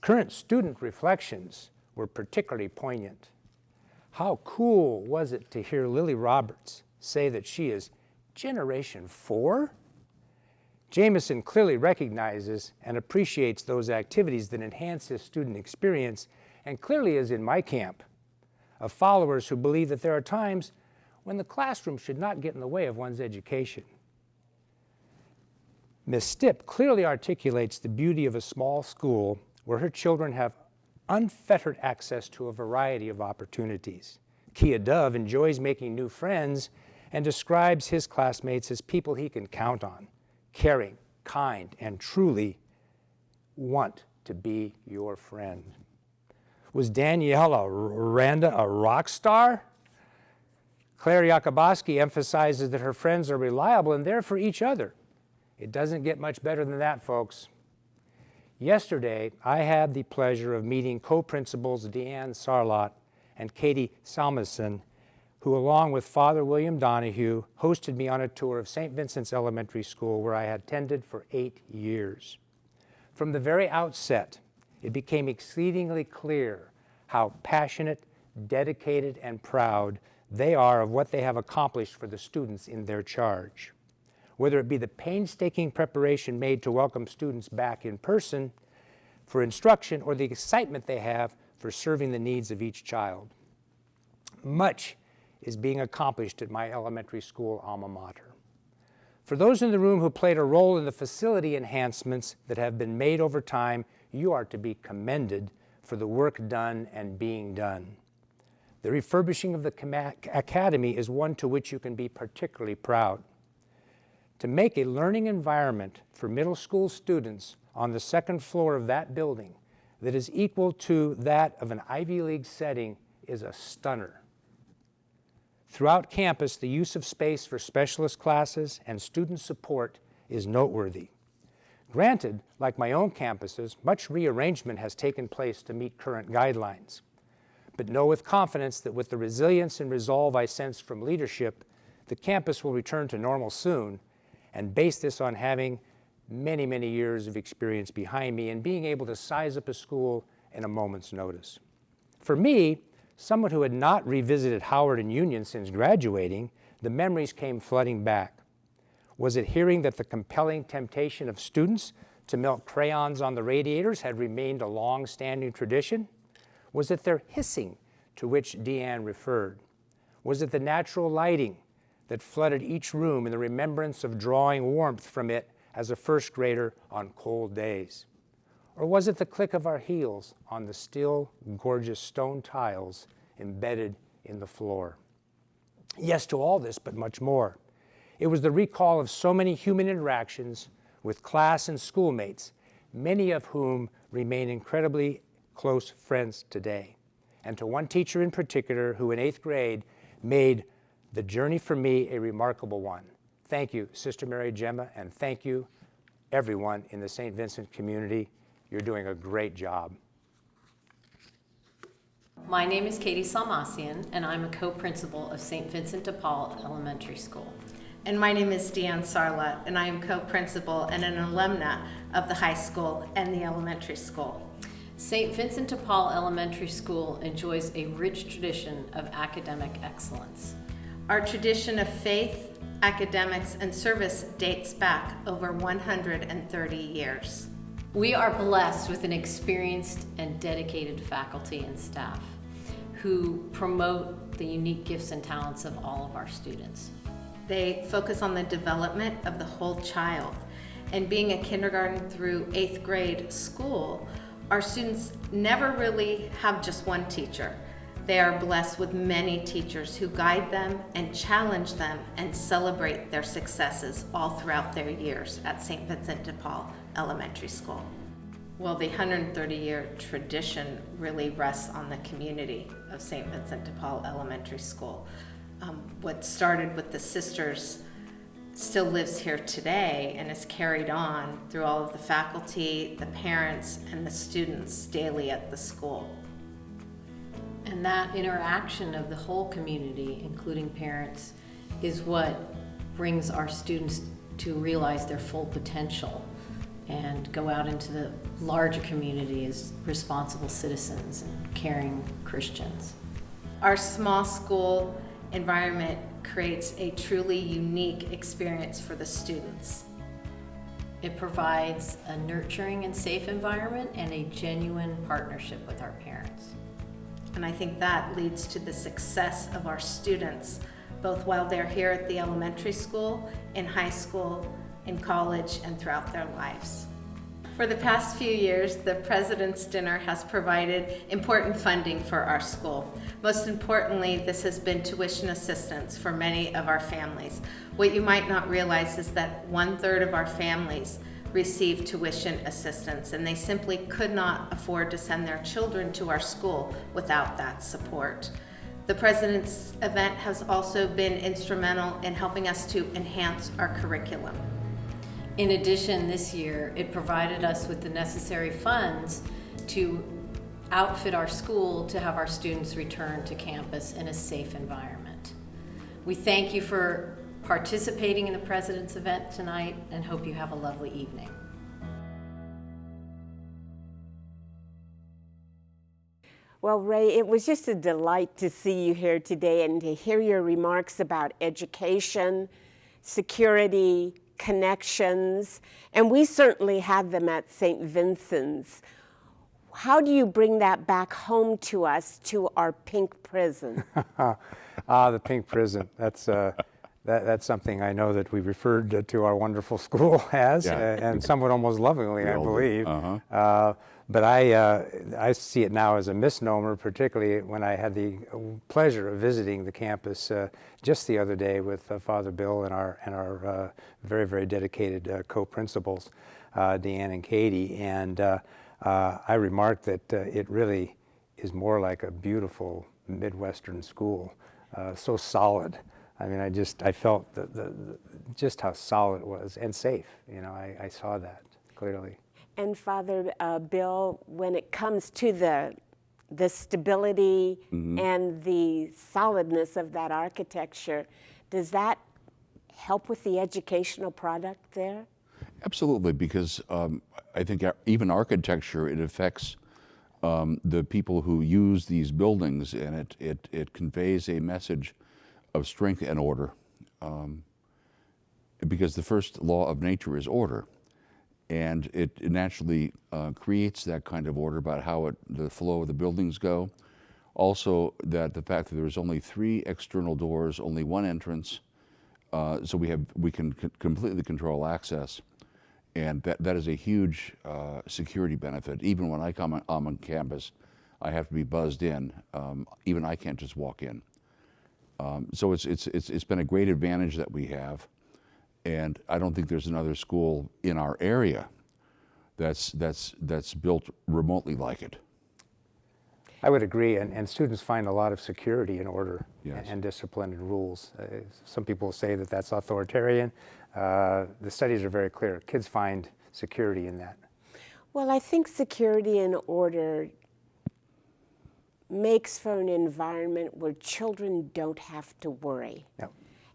Current student reflections were particularly poignant. How cool was it to hear Lily Roberts say that she is Generation 4? Jameson clearly recognizes and appreciates those activities that enhance his student experience, and clearly is in my camp of followers who believe that there are times when the classroom should not get in the way of one's education. Ms. Stipp clearly articulates the beauty of a small school where her children have unfettered access to a variety of opportunities. Kia Dove enjoys making new friends and describes his classmates as people he can count on, caring, kind, and truly want to be your friend. Was Danielle Randa a rock star? Claire Yakuboski emphasizes that her friends are reliable and there for each other. It doesn't get much better than that, folks. Yesterday, I had the pleasure of meeting co-principals Deanne Sarlott and Katie Salmason, who, along with Father William Donahue, hosted me on a tour of St. Vincent's Elementary School, where I had attended for 8 years. From the very outset, it became exceedingly clear how passionate, dedicated, and proud they are of what they have accomplished for the students in their charge. Whether it be the painstaking preparation made to welcome students back in person for instruction or the excitement they have for serving the needs of each child. Much is being accomplished at my elementary school alma mater. For those in the room who played a role in the facility enhancements that have been made over time, you are to be commended for the work done and being done. The refurbishing of the academy is one to which you can be particularly proud. To make a learning environment for middle school students on the second floor of that building that is equal to that of an Ivy League setting is a stunner. Throughout campus, the use of space for specialist classes and student support is noteworthy. Granted, like my own campuses, much rearrangement has taken place to meet current guidelines. But know with confidence that with the resilience and resolve I sense from leadership, the campus will return to normal soon, and base this on having many, many years of experience behind me and being able to size up a school in a moment's notice. For me, someone who had not revisited Howard and Union since graduating, the memories came flooding back. Was it hearing that the compelling temptation of students to melt crayons on the radiators had remained a long-standing tradition? Was it their hissing to which Deanne referred? Was it the natural lighting that flooded each room in the remembrance of drawing warmth from it as a first grader on cold days? Or was it the click of our heels on the still, gorgeous stone tiles embedded in the floor? Yes to all this, but much more. It was the recall of so many human interactions with class and schoolmates, many of whom remain incredibly close friends today. And to one teacher in particular who in 8th grade made the journey for me a remarkable one. Thank you, Sister Mary Gemma, and thank you, everyone in the St. Vincent community. You're doing a great job. My name is Katie Salmasian, and I'm a co-principal of St. Vincent de Paul Elementary School. And my name is Deanne Sarla, and I am co-principal and an alumna of the high school and the elementary school. St. Vincent de Paul Elementary School enjoys a rich tradition of academic excellence. Our tradition of faith, academics, and service dates back over 130 years. We are blessed with an experienced and dedicated faculty and staff who promote the unique gifts and talents of all of our students. They focus on the development of the whole child. And being a kindergarten through 8th grade school, our students never really have just one teacher. They are blessed with many teachers who guide them and challenge them and celebrate their successes all throughout their years at St. Vincent de Paul Elementary School. Well, the 130-year tradition really rests on the community of St. Vincent de Paul Elementary School. What started with the sisters still lives here today and is carried on through all of the faculty, the parents, and the students daily at the school. And that interaction of the whole community, including parents, is what brings our students to realize their full potential and go out into the larger community as responsible citizens and caring Christians. Our small school environment creates a truly unique experience for the students. It provides a nurturing and safe environment and a genuine partnership with our parents. And I think that leads to the success of our students, both while they're here at the elementary school, in high school, in college, and throughout their lives. For the past few years, the President's Dinner has provided important funding for our school. Most importantly, this has been tuition assistance for many of our families. What you might not realize is that 1/3 of our families receive tuition assistance, and they simply could not afford to send their children to our school without that support. The President's event has also been instrumental in helping us to enhance our curriculum. In addition, this year, it provided us with the necessary funds to outfit our school to have our students return to campus in a safe environment. We thank you for participating in the President's event tonight and hope you have a lovely evening. Well, Ray, it was just a delight to see you here today and to hear your remarks about education, security, connections, and we certainly have them at St. Vincent's. How do you bring that back home to us, to our pink prison? The pink prison. That's something I know that we referred to our wonderful school as, and somewhat almost lovingly, I believe. But I see it now as a misnomer, particularly when I had the pleasure of visiting the campus just the other day with Father Bill and our very, very dedicated co-principals, Deanne and Katie. And I remarked that it really is more like a beautiful Midwestern school, so solid. I mean, I felt just how solid it was and safe. You know, I saw that clearly. And Father Bill, when it comes to the stability and the solidness of that architecture, does that help with the educational product there? Absolutely, because I think even architecture, it affects the people who use these buildings, and it conveys a message of strength and order, because the first law of nature is order, and it naturally creates that kind of order about how the flow of the buildings go. Also, that the fact that there was only 3 external doors, only 1 entrance, so we can completely control access, and that is a huge security benefit. Even when I'm on campus, I have to be buzzed in. Even I can't just walk in. So it's been a great advantage that we have, and I don't think there's another school in our area that's built remotely like it. I would agree, and students find a lot of security in order Yes. and discipline and rules. Some people say that that's authoritarian. The studies are very clear. Kids find security in that. Well, I think security and order makes for an environment where children don't have to worry. Yep.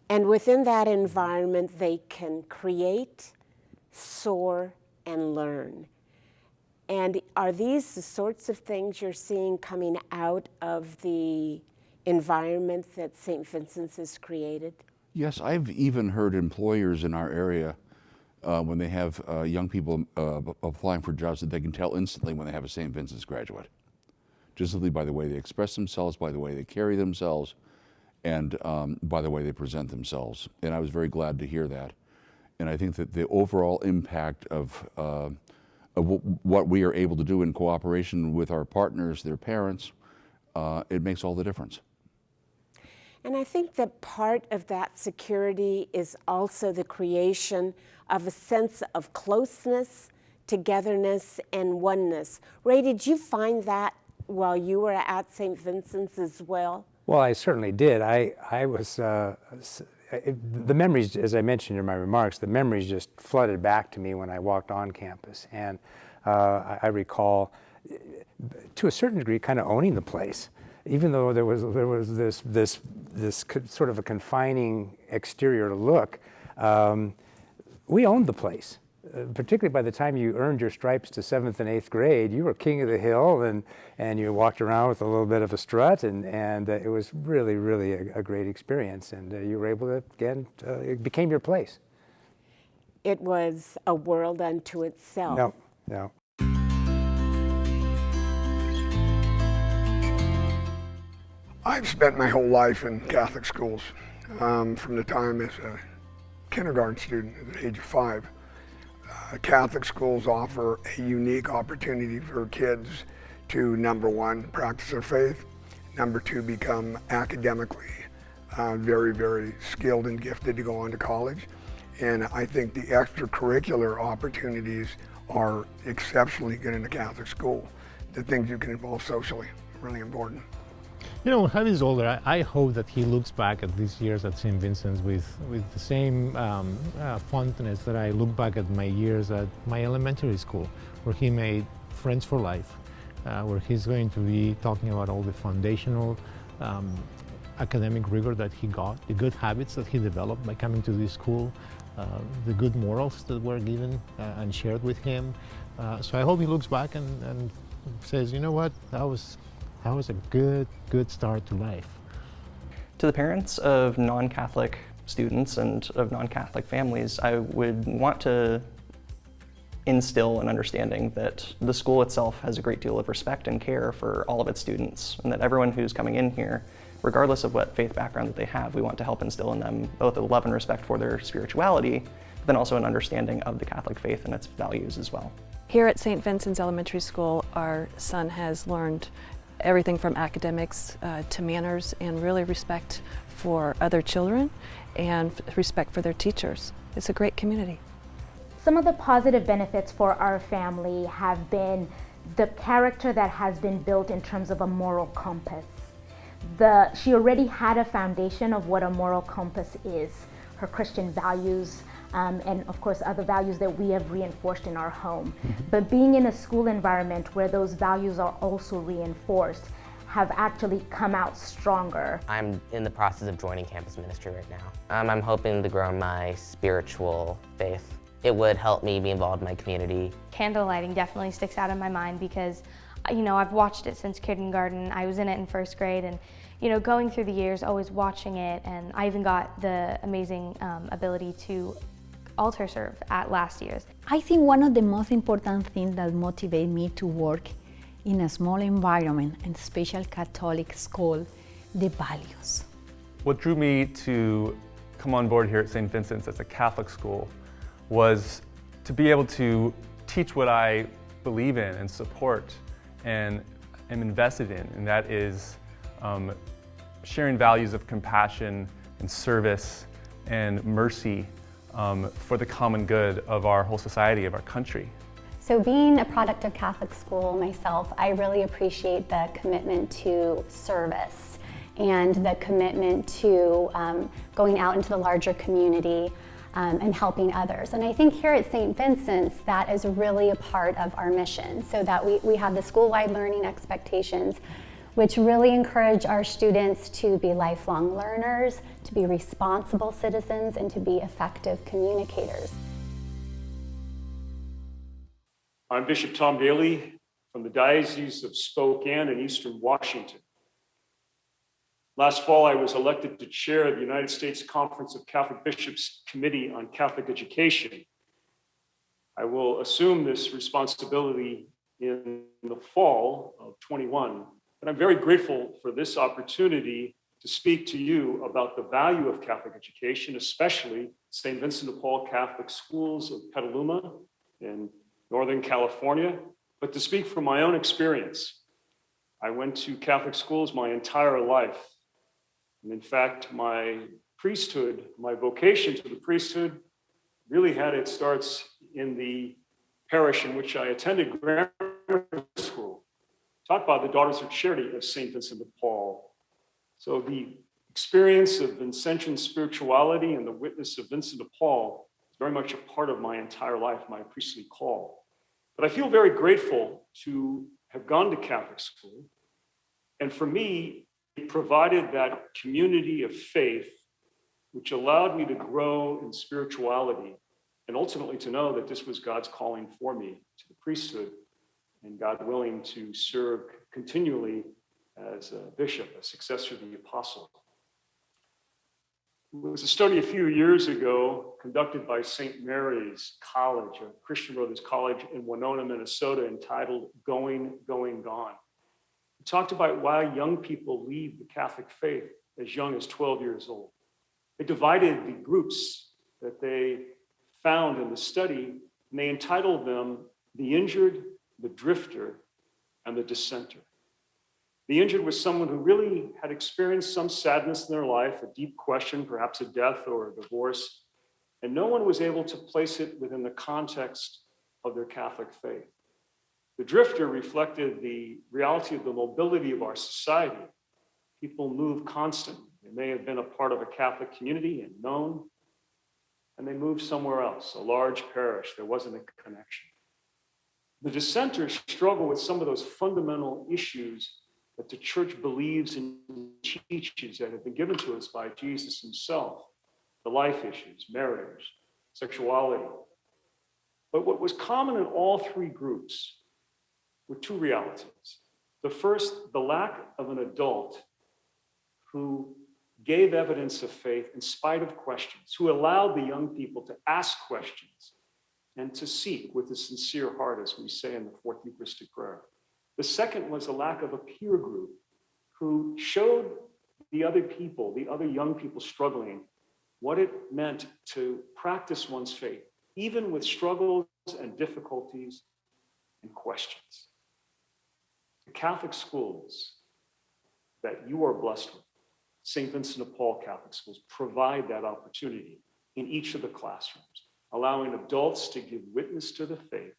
And within that environment, they can create, soar, and learn. And are these the sorts of things you're seeing coming out of the environment that St. Vincent's has created? Yes, I've even heard employers in our area, when they have young people applying for jobs, that they can tell instantly when they have a St. Vincent's graduate. Just simply by the way they express themselves, by the way they carry themselves, and by the way they present themselves. And I was very glad to hear that. And I think that the overall impact of what we are able to do in cooperation with our partners, their parents, it makes all the difference. And I think that part of that security is also the creation of a sense of closeness, togetherness, and oneness. Ray, did you find that while you were at St. Vincent's as well? Well, I certainly did. I was, the memories, as I mentioned in my remarks, the memories just flooded back to me when I walked on campus. And I recall, to a certain degree, kind of owning the place. Even though there was this sort of a confining exterior look, we owned the place. Particularly by the time you earned your stripes to 7th and 8th grade, you were king of the hill, and you walked around with a little bit of a strut, and it was really, really a great experience. And you were able to, again, it became your place. It was a world unto itself. No. I've spent my whole life in Catholic schools, from the time as a kindergarten student at the age of 5. Catholic schools offer a unique opportunity for kids to, number 1, practice their faith, number 2, become academically very, very skilled and gifted to go on to college. And I think the extracurricular opportunities are exceptionally good in a Catholic school. The things you can involve socially, really important. You know, when Javi's older, I hope that he looks back at these years at St. Vincent's with the same fondness that I look back at my years at my elementary school, where he made friends for life, where he's going to be talking about all the foundational academic rigor that he got, the good habits that he developed by coming to this school, the good morals that were given and shared with him. So I hope he looks back and says, you know what, that was a good start to life. To the parents of non-Catholic students and of non-Catholic families, I would want to instill an understanding that the school itself has a great deal of respect and care for all of its students, and that everyone who's coming in here, regardless of what faith background that they have, we want to help instill in them both a love and respect for their spirituality, but then also an understanding of the Catholic faith and its values as well. Here at St. Vincent's Elementary School, our son has learned everything from academics to manners and really respect for other children and respect for their teachers. It's a great community. Some of the positive benefits for our family have been the character that has been built in terms of a moral compass. She already had a foundation of what a moral compass is, her Christian values, and of course other values that we have reinforced in our home. But being in a school environment where those values are also reinforced have actually come out stronger. I'm in the process of joining campus ministry right now. I'm hoping to grow my spiritual faith. It would help me be involved in my community. Candle lighting definitely sticks out in my mind because, you know, I've watched it since kindergarten. I was in it in first grade, and you know, going through the years, always watching it, and I even got the amazing ability to altar serve at last year's. I think one of the most important things that motivate me to work in a small environment and special Catholic school, the values. What drew me to come on board here at St. Vincent's as a Catholic school was to be able to teach what I believe in and support and am invested in, and that is sharing values of compassion and service and mercy for the common good of our whole society, of our country. So being a product of Catholic school myself, I really appreciate the commitment to service and the commitment to going out into the larger community and helping others. And I think here at St. Vincent's, that is really a part of our mission, so that we have the school-wide learning expectations, which really encourage our students to be lifelong learners, to be responsible citizens, and to be effective communicators. I'm Bishop Tom Daly from the Diocese of Spokane in Eastern Washington. Last fall, I was elected to chair the United States Conference of Catholic Bishops Committee on Catholic Education. I will assume this responsibility in the fall of 21, but I'm very grateful for this opportunity to speak to you about the value of Catholic education, especially St. Vincent de Paul Catholic Schools of Petaluma in Northern California, but to speak from my own experience. I went to Catholic schools my entire life. And in fact, my priesthood, my vocation to the priesthood really had its starts in the parish in which I attended grammar school, taught by the Daughters of Charity of St. Vincent de Paul. So the experience of Vincentian spirituality and the witness of Vincent de Paul is very much a part of my entire life, my priestly call. But I feel very grateful to have gone to Catholic school. And for me, it provided that community of faith, which allowed me to grow in spirituality and ultimately to know that this was God's calling for me to the priesthood, and God willing to serve continually as a bishop, a successor to the apostle. It was a study a few years ago conducted by St. Mary's College, a Christian Brothers College in Winona, Minnesota, entitled Going, Going, Gone. It talked about why young people leave the Catholic faith as young as 12 years old. They divided the groups that they found in the study, and they entitled them the injured, the drifter, and the dissenter. The injured was someone who really had experienced some sadness in their life, a deep question, perhaps a death or a divorce, and no one was able to place it within the context of their Catholic faith. The drifter reflected the reality of the mobility of our society. People move constantly. They may have been a part of a Catholic community and known, and they moved somewhere else, a large parish. There wasn't a connection. The dissenters struggle with some of those fundamental issues that the church believes and teaches that have been given to us by Jesus himself, the life issues, marriage, sexuality. But what was common in all three groups were two realities. The first, the lack of an adult who gave evidence of faith in spite of questions, who allowed the young people to ask questions and to seek with a sincere heart, as we say in the fourth Eucharistic prayer. The second was a lack of a peer group who showed the other people, the other young people struggling, what it meant to practice one's faith, even with struggles and difficulties and questions. The Catholic schools that you are blessed with, St. Vincent de Paul Catholic schools, provide that opportunity in each of the classrooms, allowing adults to give witness to the faith,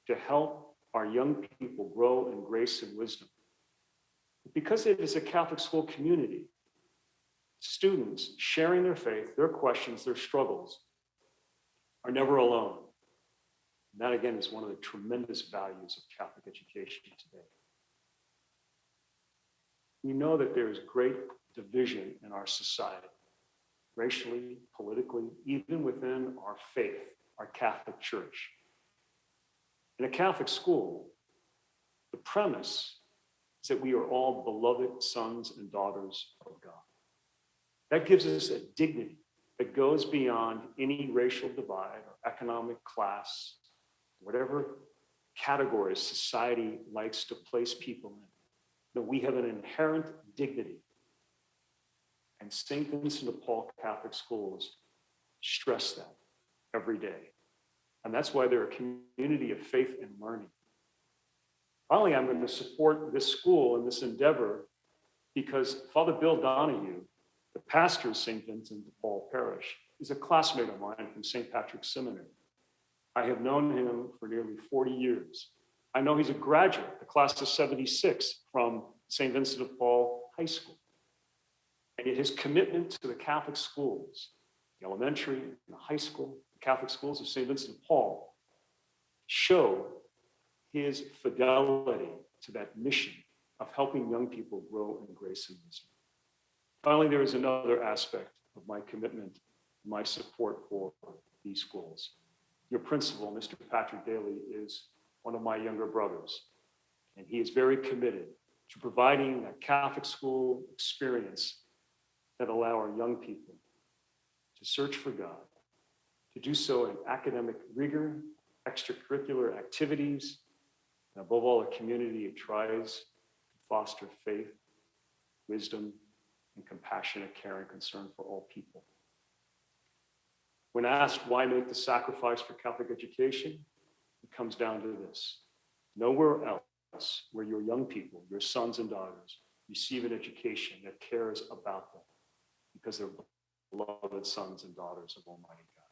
to help our young people grow in grace and wisdom. Because it is a Catholic school community, students sharing their faith, their questions, their struggles are never alone. And that, again, is one of the tremendous values of Catholic education today. We know that there is great division in our society, racially, politically, even within our faith, our Catholic Church. In a Catholic school, the premise is that we are all beloved sons and daughters of God. That gives us a dignity that goes beyond any racial divide or economic class, whatever categories society likes to place people in. That we have an inherent dignity. And St. Vincent de Paul Catholic Schools stress that every day. And that's why they're a community of faith and learning. Finally, I'm going to support this school and this endeavor because Father Bill Donahue, the pastor of St. Vincent de Paul Parish, is a classmate of mine from St. Patrick's Seminary. I have known him for nearly 40 years. I know he's a graduate, the class of 76 from St. Vincent de Paul High School. And yet his commitment to the Catholic schools, the elementary and the high school, the Catholic schools of St. Vincent de Paul, show his fidelity to that mission of helping young people grow in grace and wisdom. Finally, there is another aspect of my commitment, my support for these schools. Your principal, Mr. Patrick Daly, is one of my younger brothers, and he is very committed to providing a Catholic school experience that allow our young people to search for God, to do so in academic rigor, extracurricular activities, and above all, a community that tries to foster faith, wisdom, and compassionate care and concern for all people. When asked why make the sacrifice for Catholic education, it comes down to this. Nowhere else where your young people, your sons and daughters, receive an education that cares about them because they're beloved sons and daughters of Almighty God.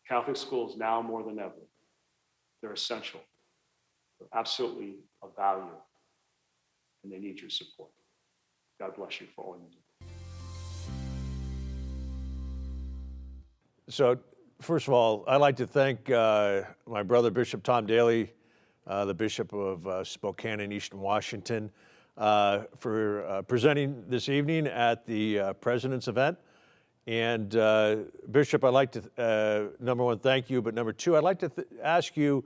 Catholic schools now more than ever, they're essential. They're absolutely of value, and they need your support. God bless you for all you do. So, first of all, I'd like to thank my brother, Bishop Tom Daly, the Bishop of Spokane and Eastern Washington, for presenting this evening at the President's event. And Bishop, I'd like to, number one, thank you, but number two, I'd like to ask you,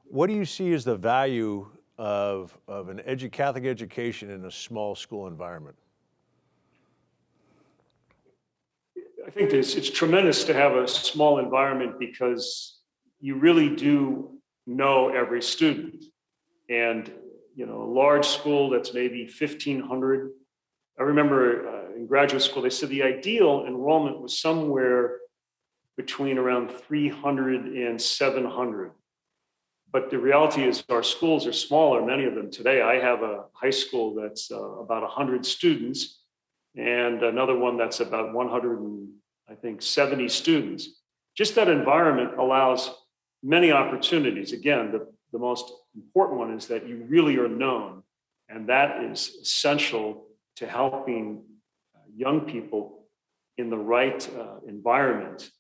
what do you see as the value of an Catholic education in a small school environment? I think it's tremendous to have a small environment because you really do know every student. And, you know, a large school that's maybe 1,500. I remember in graduate school, they said the ideal enrollment was somewhere between around 300 and 700. But the reality is our schools are smaller, many of them today. I have a high school that's about 100 students and another one that's about 170 students. Just that environment allows many opportunities. Again, the most important one is that you really are known, and that is essential to helping young people in the right environment.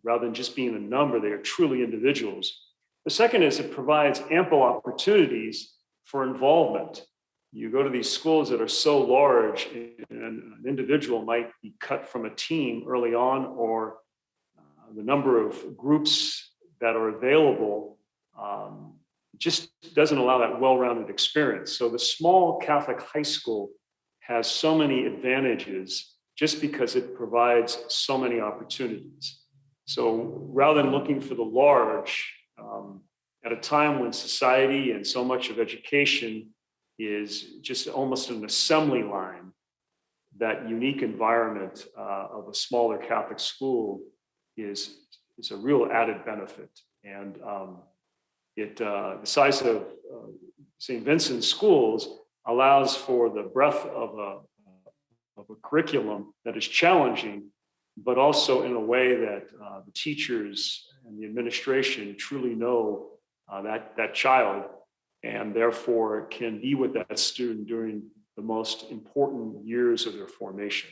Rather than just being a number, they are truly individuals. The second is it provides ample opportunities for involvement. You go to these schools that are so large, and an individual might be cut from a team early on, or the number of groups that are available just doesn't allow that well-rounded experience. So the small Catholic high school has so many advantages just because it provides so many opportunities. So rather than looking for the large, at a time when society and so much of education is just almost an assembly line, that unique environment of a smaller Catholic school is a real added benefit. And the size of St. Vincent's schools allows for the breadth of a curriculum that is challenging, but also in a way that the teachers and the administration truly know that child, and therefore can be with that student during the most important years of their formation.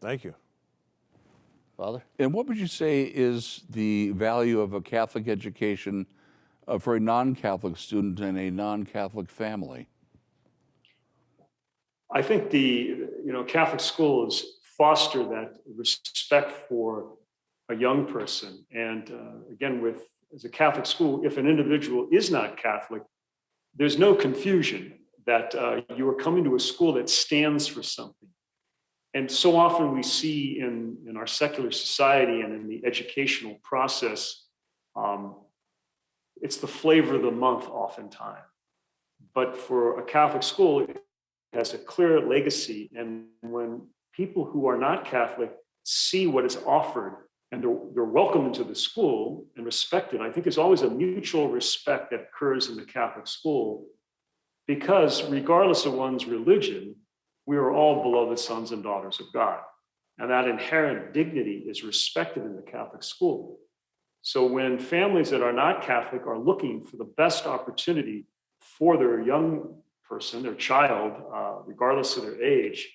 Thank you. Father? And what would you say is the value of a Catholic education for a non-Catholic student and a non-Catholic family? I think Catholic schools foster that respect for a young person. And again, as a Catholic school, if an individual is not Catholic, there's no confusion that you are coming to a school that stands for something. And so often we see in our secular society and in the educational process, it's the flavor of the month oftentimes. But for a Catholic school, it has a clear legacy. And when people who are not Catholic see what is offered and they're welcomed into the school and respected, I think there's always a mutual respect that occurs in the Catholic school, because regardless of one's religion, we are all beloved sons and daughters of God. And that inherent dignity is respected in the Catholic school. So when families that are not Catholic are looking for the best opportunity for their young person, their child, regardless of their age,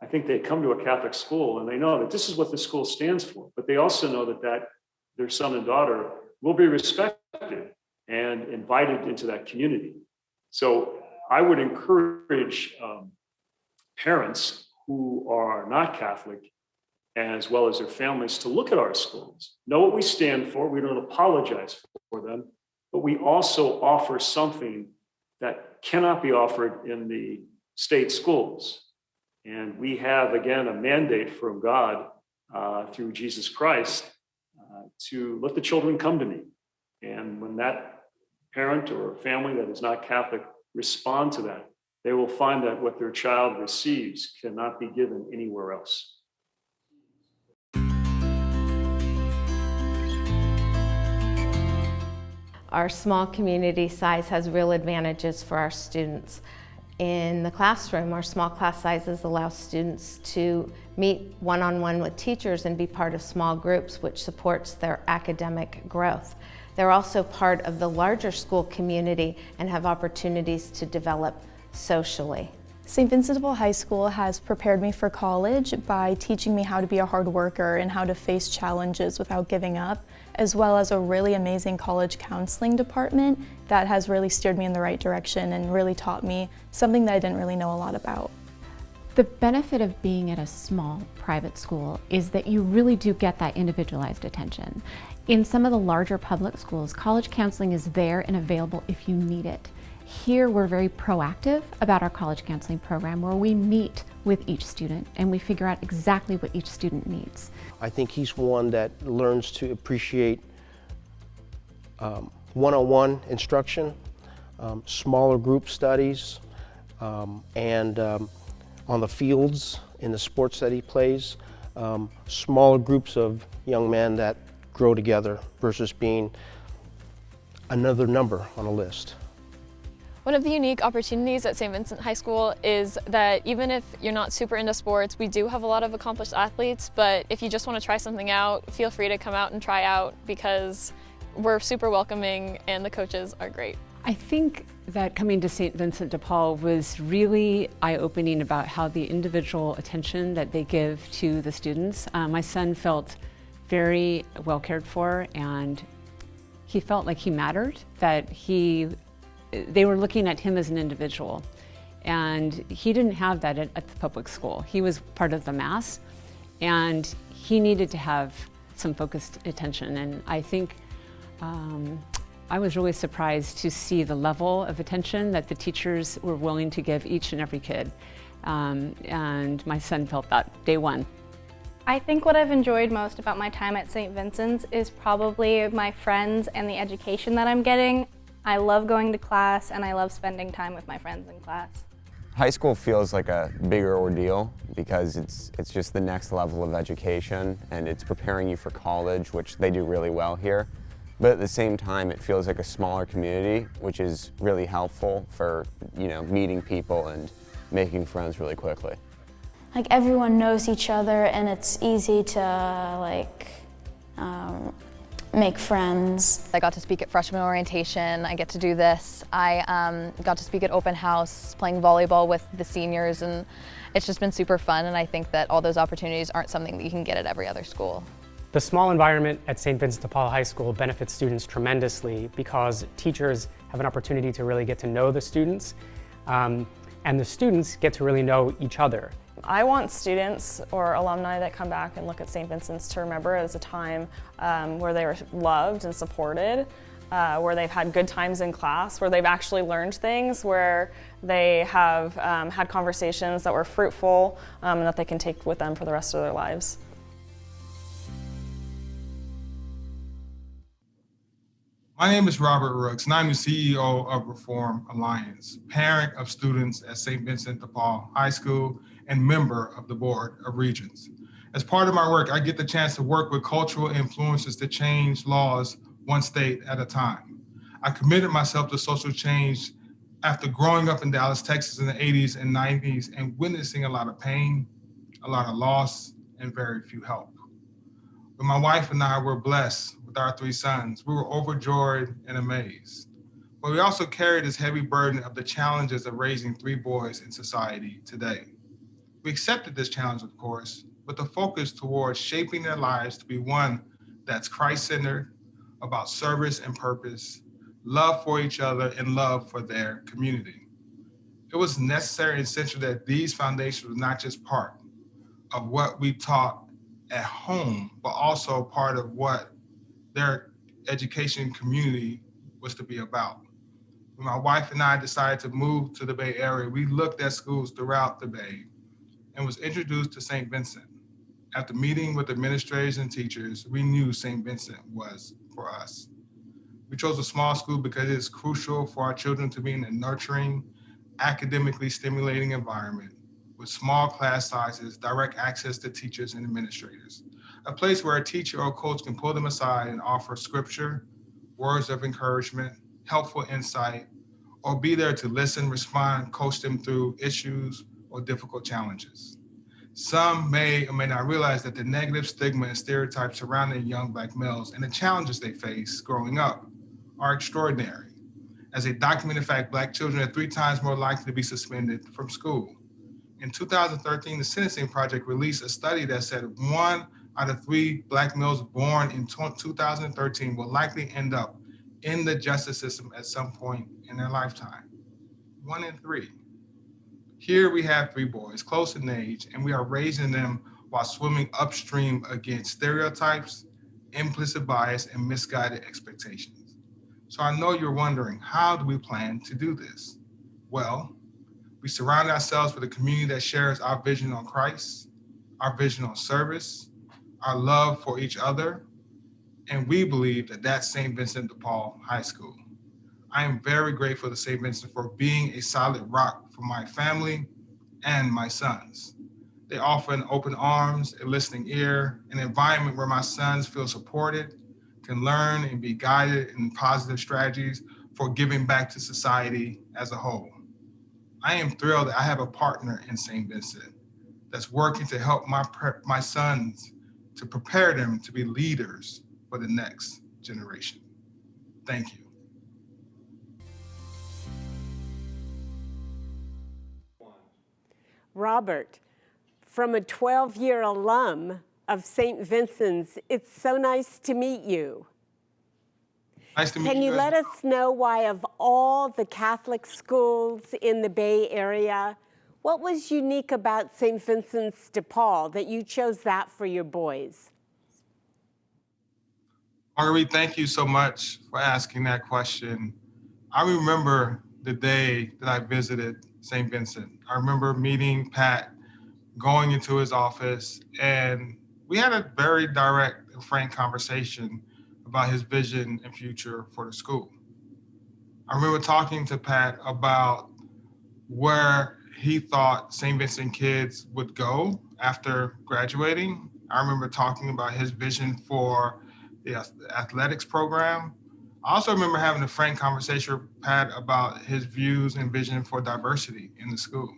I think they come to a Catholic school and they know that this is what the school stands for, but they also know that their son and daughter will be respected and invited into that community. So I would encourage parents who are not Catholic, as well as their families, to look at our schools, know what we stand for. We don't apologize for them, but we also offer something that cannot be offered in the state schools. And we have, again, a mandate from God through Jesus Christ to let the children come to me. And when that parent or family that is not Catholic respond to that, they will find that what their child receives cannot be given anywhere else. Our small community size has real advantages for our students. In the classroom, our small class sizes allow students to meet one-on-one with teachers and be part of small groups, which supports their academic growth. They're also part of the larger school community and have opportunities to develop socially. St. Vincent de Paul High School has prepared me for college by teaching me how to be a hard worker and how to face challenges without giving up, as well as a really amazing college counseling department that has really steered me in the right direction and really taught me something that I didn't really know a lot about. The benefit of being at a small private school is that you really do get that individualized attention. In some of the larger public schools, college counseling is there and available if you need it. Here, we're very proactive about our college counseling program, where we meet with each student and we figure out exactly what each student needs. I think he's one that learns to appreciate one-on-one instruction, smaller group studies, and on the fields, in the sports that he plays, smaller groups of young men that grow together versus being another number on a list. One of the unique opportunities at St. Vincent High School is that even if you're not super into sports, we do have a lot of accomplished athletes, but if you just want to try something out, feel free to come out and try out, because we're super welcoming and the coaches are great. I think that coming to St. Vincent de Paul was really eye-opening about how the individual attention that they give to the students. My son felt very well cared for, and he felt like he mattered, that they were looking at him as an individual. And he didn't have that at the public school. He was part of the mass, and he needed to have some focused attention. And I think I was really surprised to see the level of attention that the teachers were willing to give each and every kid. And my son felt that day one. I think what I've enjoyed most about my time at St. Vincent's is probably my friends and the education that I'm getting. I love going to class and I love spending time with my friends in class. High school feels like a bigger ordeal because it's just the next level of education, and it's preparing you for college, which they do really well here. But at the same time, it feels like a smaller community, which is really helpful for, meeting people and making friends really quickly. Like, everyone knows each other and it's easy to make friends. I got to speak at freshman orientation. I get to do this. I got to speak at open house, playing volleyball with the seniors, and it's just been super fun, and I think that all those opportunities aren't something that you can get at every other school. The small environment at St. Vincent de Paul High School benefits students tremendously because teachers have an opportunity to really get to know the students, and the students get to really know each other. I want students or alumni that come back and look at St. Vincent's to remember it as a time where they were loved and supported, where they've had good times in class, where they've actually learned things, where they have had conversations that were fruitful and that they can take with them for the rest of their lives. My name is Robert Rooks, and I'm the CEO of Reform Alliance, parent of students at St. Vincent de Paul High School, and member of the Board of Regents. As part of my work, I get the chance to work with cultural influences to change laws one state at a time. I committed myself to social change after growing up in Dallas, Texas in the 80s and 90s and witnessing a lot of pain, a lot of loss, and very few help. When my wife and I were blessed with our 3 sons, we were overjoyed and amazed. But we also carried this heavy burden of the challenges of raising 3 boys in society today. We accepted this challenge, of course, with the focus towards shaping their lives to be one that's Christ-centered, about service and purpose, love for each other, and love for their community. It was necessary and essential that these foundations were not just part of what we taught at home, but also part of what their education community was to be about. When my wife and I decided to move to the Bay Area, we looked at schools throughout the Bay and was introduced to St. Vincent. After meeting with administrators and teachers, we knew St. Vincent was for us. We chose a small school because it is crucial for our children to be in a nurturing, academically stimulating environment with small class sizes, direct access to teachers and administrators, a place where a teacher or coach can pull them aside and offer scripture, words of encouragement, helpful insight, or be there to listen, respond, coach them through issues or difficult challenges. Some may or may not realize that the negative stigma and stereotypes surrounding young Black males and the challenges they face growing up are extraordinary. As a documented fact, Black children are 3 times more likely to be suspended from school. In 2013, the Sentencing Project released a study that said 1 out of 3 Black males born in 2013 will likely end up in the justice system at some point in their lifetime. 1 in 3. Here we have 3 boys, close in age, and we are raising them while swimming upstream against stereotypes, implicit bias, and misguided expectations. So I know you're wondering, how do we plan to do this? Well, we surround ourselves with a community that shares our vision on Christ, our vision on service, our love for each other, and we believe that that's St. Vincent de Paul High School. I am very grateful to St. Vincent for being a solid rock for my family and my sons. They offer an open arms, a listening ear, an environment where my sons feel supported, can learn and be guided in positive strategies for giving back to society as a whole. I am thrilled that I have a partner in St. Vincent that's working to help my sons to prepare them to be leaders for the next generation. Thank you. Robert, from a 12-year alum of St. Vincent's, it's so nice to meet you. Nice to meet you. Can you let us know why, of all the Catholic schools in the Bay Area, what was unique about St. Vincent's de Paul that you chose that for your boys? Marguerite, thank you so much for asking that question. I remember the day that I visited St. Vincent. I remember meeting Pat, going into his office, and we had a very direct and frank conversation about his vision and future for the school. I remember talking to Pat about where he thought St. Vincent kids would go after graduating. I remember talking about his vision for the athletics program. I also remember having a frank conversation with Pat about his views and vision for diversity in the school.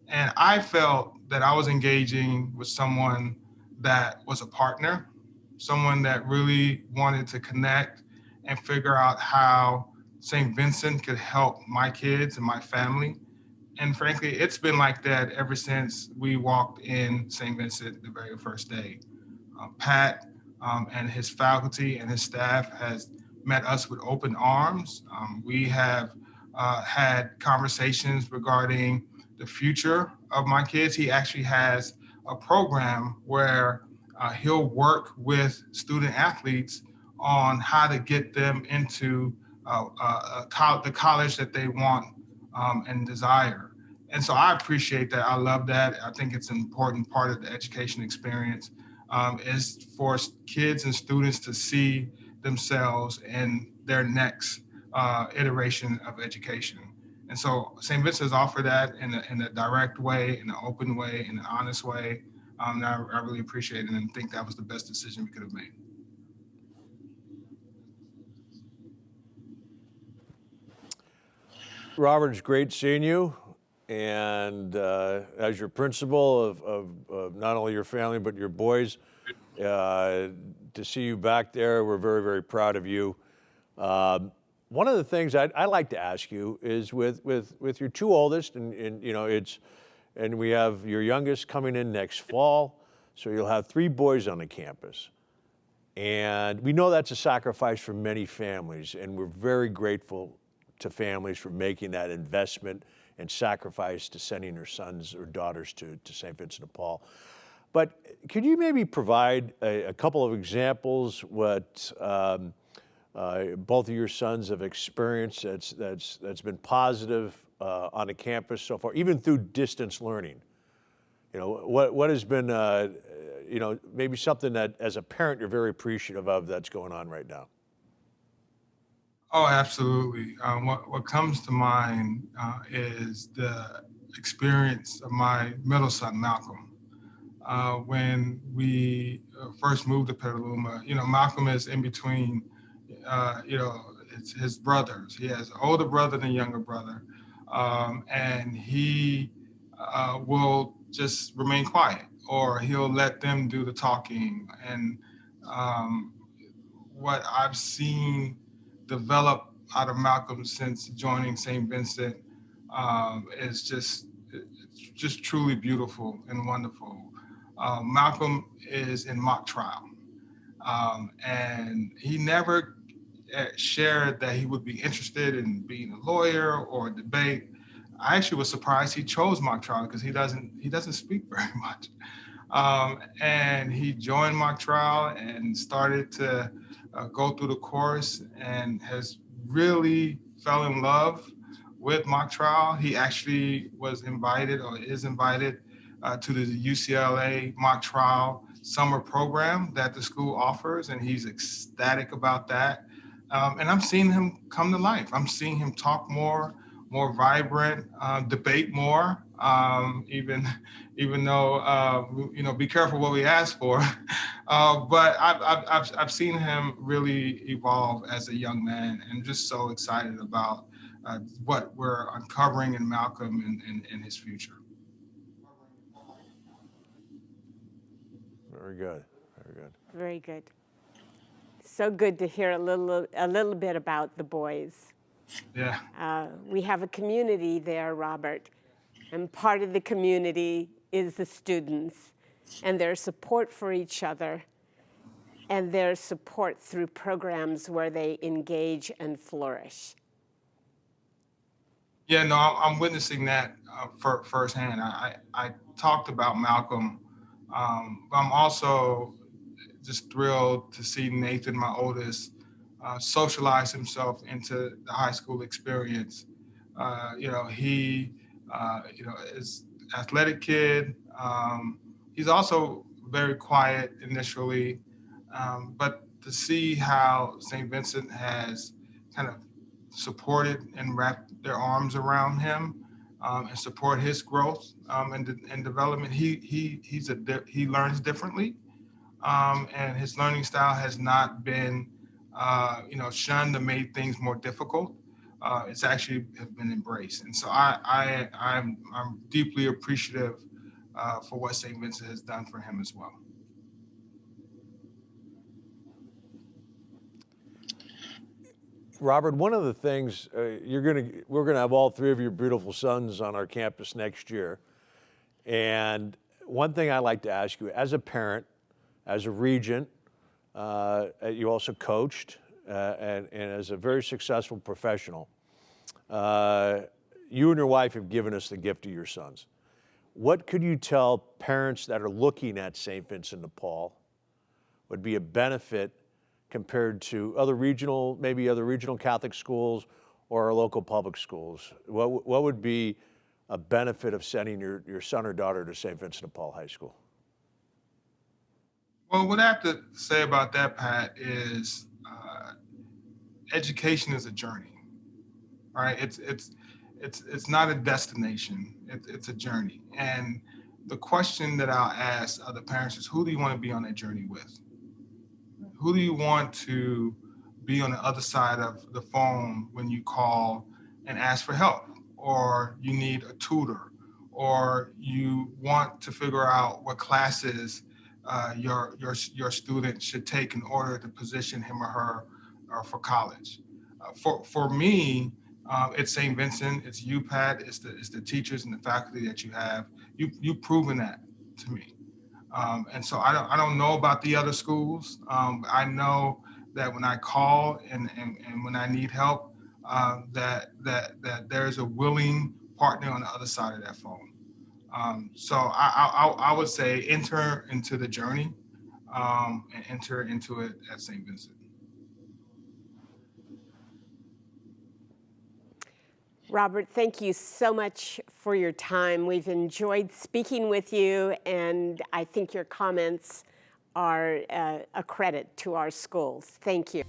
And I felt that I was engaging with someone that was a partner, someone that really wanted to connect and figure out how St. Vincent could help my kids and my family. And frankly, it's been like that ever since we walked in St. Vincent the very first day. Pat and his faculty and his staff has met us with open arms. We have had conversations regarding the future of my kids. He actually has a program where he'll work with student athletes on how to get them into the college that they want and desire. And so I appreciate that. I love that. I think it's an important part of the education experience is for kids and students to see themselves in their next iteration of education. And so St. Vincent's offered that in a direct way, in an open way, in an honest way. And I really appreciate it and think that was the best decision we could have made. Robert, it's great seeing you. And as your principal of not only your family, but your boys, to see you back there, we're very, very proud of you. One of the things I'd like to ask you is with your two oldest, and you know, and we have your youngest coming in next fall, so you'll have 3 boys on the campus. And we know that's a sacrifice for many families, and we're very grateful to families for making that investment and sacrifice to sending their sons or daughters to St. Vincent de Paul. But could you maybe provide a couple of examples what both of your sons have experienced that's been positive on the campus so far, even through distance learning? You know, what has been, you know, maybe something that as a parent you're very appreciative of that's going on right now? Oh, absolutely. What comes to mind is the experience of my middle son, Malcolm. When we first moved to Petaluma, you know, Malcolm is in between, you know, it's his brothers. He has an older brother and a younger brother. And he will just remain quiet, or he'll let them do the talking. And what I've seen develop out of Malcolm since joining St. Vincent is just truly beautiful and wonderful. Malcolm is in mock trial, and he never shared that he would be interested in being a lawyer or a debate. I actually was surprised he chose mock trial because he doesn't speak very much. And he joined mock trial and started to go through the course and has really fell in love with mock trial. He actually was invited or is invited to the UCLA mock trial summer program that the school offers, and he's ecstatic about that. And I'm seeing him come to life. I'm seeing him talk more vibrant, debate more, even though, you know, be careful what we ask for. But I've seen him really evolve as a young man, and just so excited about what we're uncovering in Malcolm and his future. Very good, very good. Very good. So good to hear a little bit about the boys. Yeah. We have a community there, Robert, and part of the community is the students and their support for each other and their support through programs where they engage and flourish. Yeah, no, I'm witnessing that firsthand. I talked about Malcolm, but I'm also just thrilled to see Nathan, my oldest, socialize himself into the high school experience. You know, he, you know, is an athletic kid. He's also very quiet initially, but to see how St. Vincent has kind of supported and wrapped their arms around him and support his growth and development. He learns differently, and his learning style has not been you know, shunned or made things more difficult. It's actually have been embraced, and so I'm deeply appreciative for what St. Vincent has done for him as well. Robert, one of the things we're gonna have all 3 of your beautiful sons on our campus next year, and one thing I like to ask you, as a parent, as a regent, you also coached, and as a very successful professional, you and your wife have given us the gift of your sons. What could you tell parents that are looking at St. Vincent de Paul would be a benefit compared to maybe other regional Catholic schools or our local public schools? What would be a benefit of sending your son or daughter to St. Vincent de Paul High School? Well, what I have to say about that, Pat, is education is a journey, right? It's not a destination. It's a journey. And the question that I'll ask other parents is, who do you want to be on that journey with? Who do you want to be on the other side of the phone when you call and ask for help, or you need a tutor, or you want to figure out what classes your student should take in order to position him or her for college? For me, it's St. Vincent, it's UPAT, it's the teachers and the faculty that you have. You've proven that to me. And so I don't know about the other schools. I know that when I call and when I need help, that there's a willing partner on the other side of that phone. So I would say enter into the journey and enter into it at St. Vincent. Robert, thank you so much for your time. We've enjoyed speaking with you, and I think your comments are a credit to our schools. Thank you.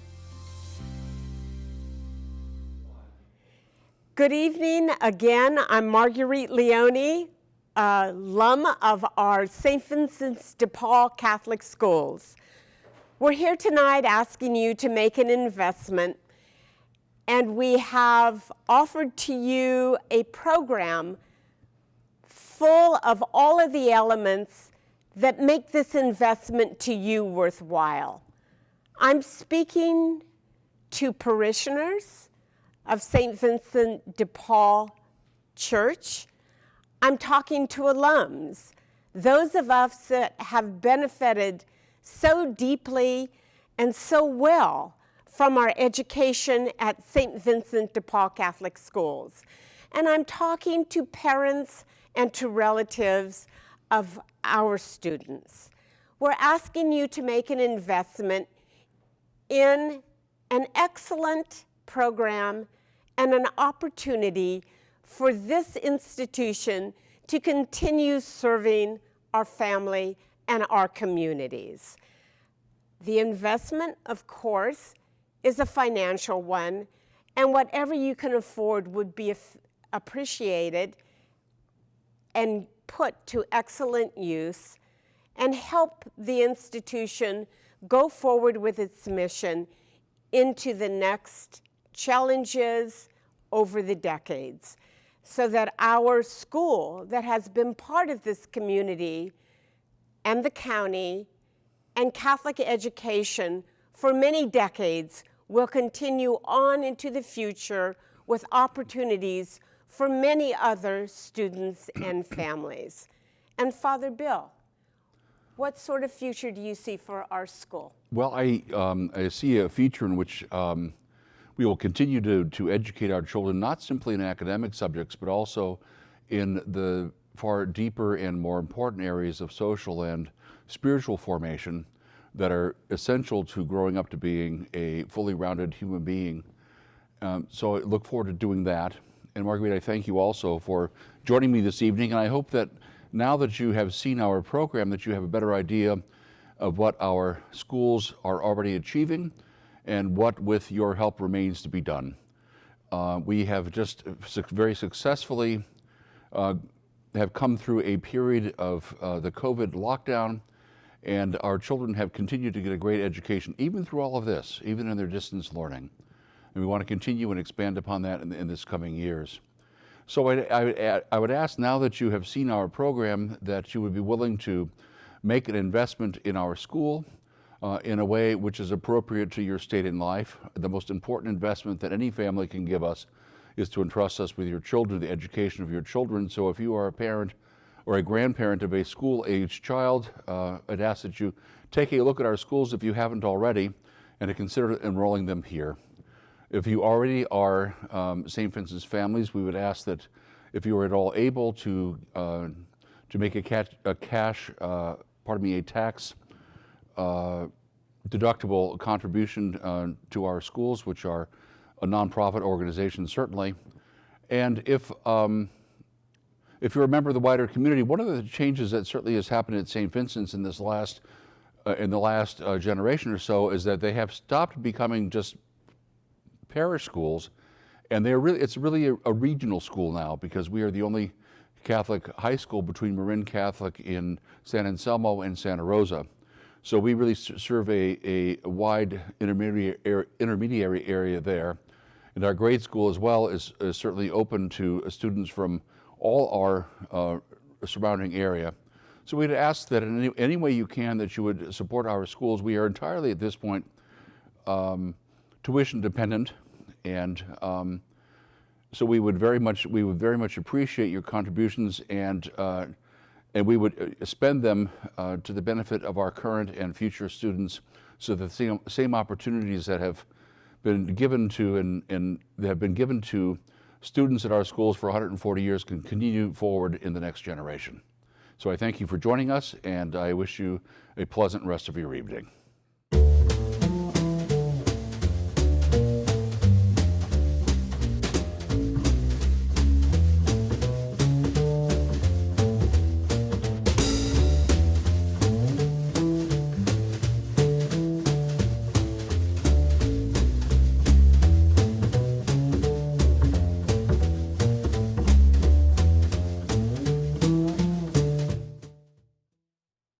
Good evening again. I'm Marguerite Leone, alum of our St. Vincent de Paul Catholic Schools. We're here tonight asking you to make an investment, and we have offered to you a program full of all of the elements that make this investment to you worthwhile. I'm speaking to parishioners of St. Vincent de Paul Church. I'm talking to alums, those of us that have benefited so deeply and so well from our education at St. Vincent de Paul Catholic Schools. And I'm talking to parents and to relatives of our students. We're asking you to make an investment in an excellent program and an opportunity for this institution to continue serving our family and our communities. The investment, of course, is a financial one, and whatever you can afford would be appreciated and put to excellent use and help the institution go forward with its mission into the next challenges over the decades, so that our school that has been part of this community and the county and Catholic education for many decades will continue on into the future with opportunities for many other students and families. And Father Bill, what sort of future do you see for our school? Well, I see a future in which we will continue to educate our children, not simply in academic subjects, but also in the far deeper and more important areas of social and spiritual formation that are essential to growing up to being a fully rounded human being. So I look forward to doing that. And Marguerite, I thank you also for joining me this evening. And I hope that now that you have seen our program, that you have a better idea of what our schools are already achieving and what, with your help, remains to be done. We have just very successfully have come through a period of the COVID lockdown, and our children have continued to get a great education, even through all of this, even in their distance learning. And we want to continue and expand upon that in this coming years. So I would ask, now that you have seen our program, that you would be willing to make an investment in our school in a way which is appropriate to your state in life. The most important investment that any family can give us is to entrust us with your children, the education of your children. So if you are a parent or a grandparent of a school-aged child, I'd ask that you take a look at our schools if you haven't already, and to consider enrolling them here. If you already are St. Vincent's families, we would ask that if you are at all able to make a tax deductible contribution to our schools, which are a nonprofit organization certainly. And if you're a member of the wider community, one of the changes that certainly has happened at St. Vincent's in this last generation or so is that they have stopped becoming just parish schools, and it's really a regional school now, because we are the only Catholic high school between Marin Catholic in San Anselmo and Santa Rosa. So we really serve a wide intermediary area there. And our grade school as well is certainly open to students from all our surrounding area. So we'd ask that in any way you can that you would support our schools. We are entirely at this point tuition dependent, and so we would very much appreciate your contributions, and we would spend them to the benefit of our current and future students, so that the same opportunities that have been given to and that have been given to students at our schools for 140 years can continue forward in the next generation. So I thank you for joining us, and I wish you a pleasant rest of your evening.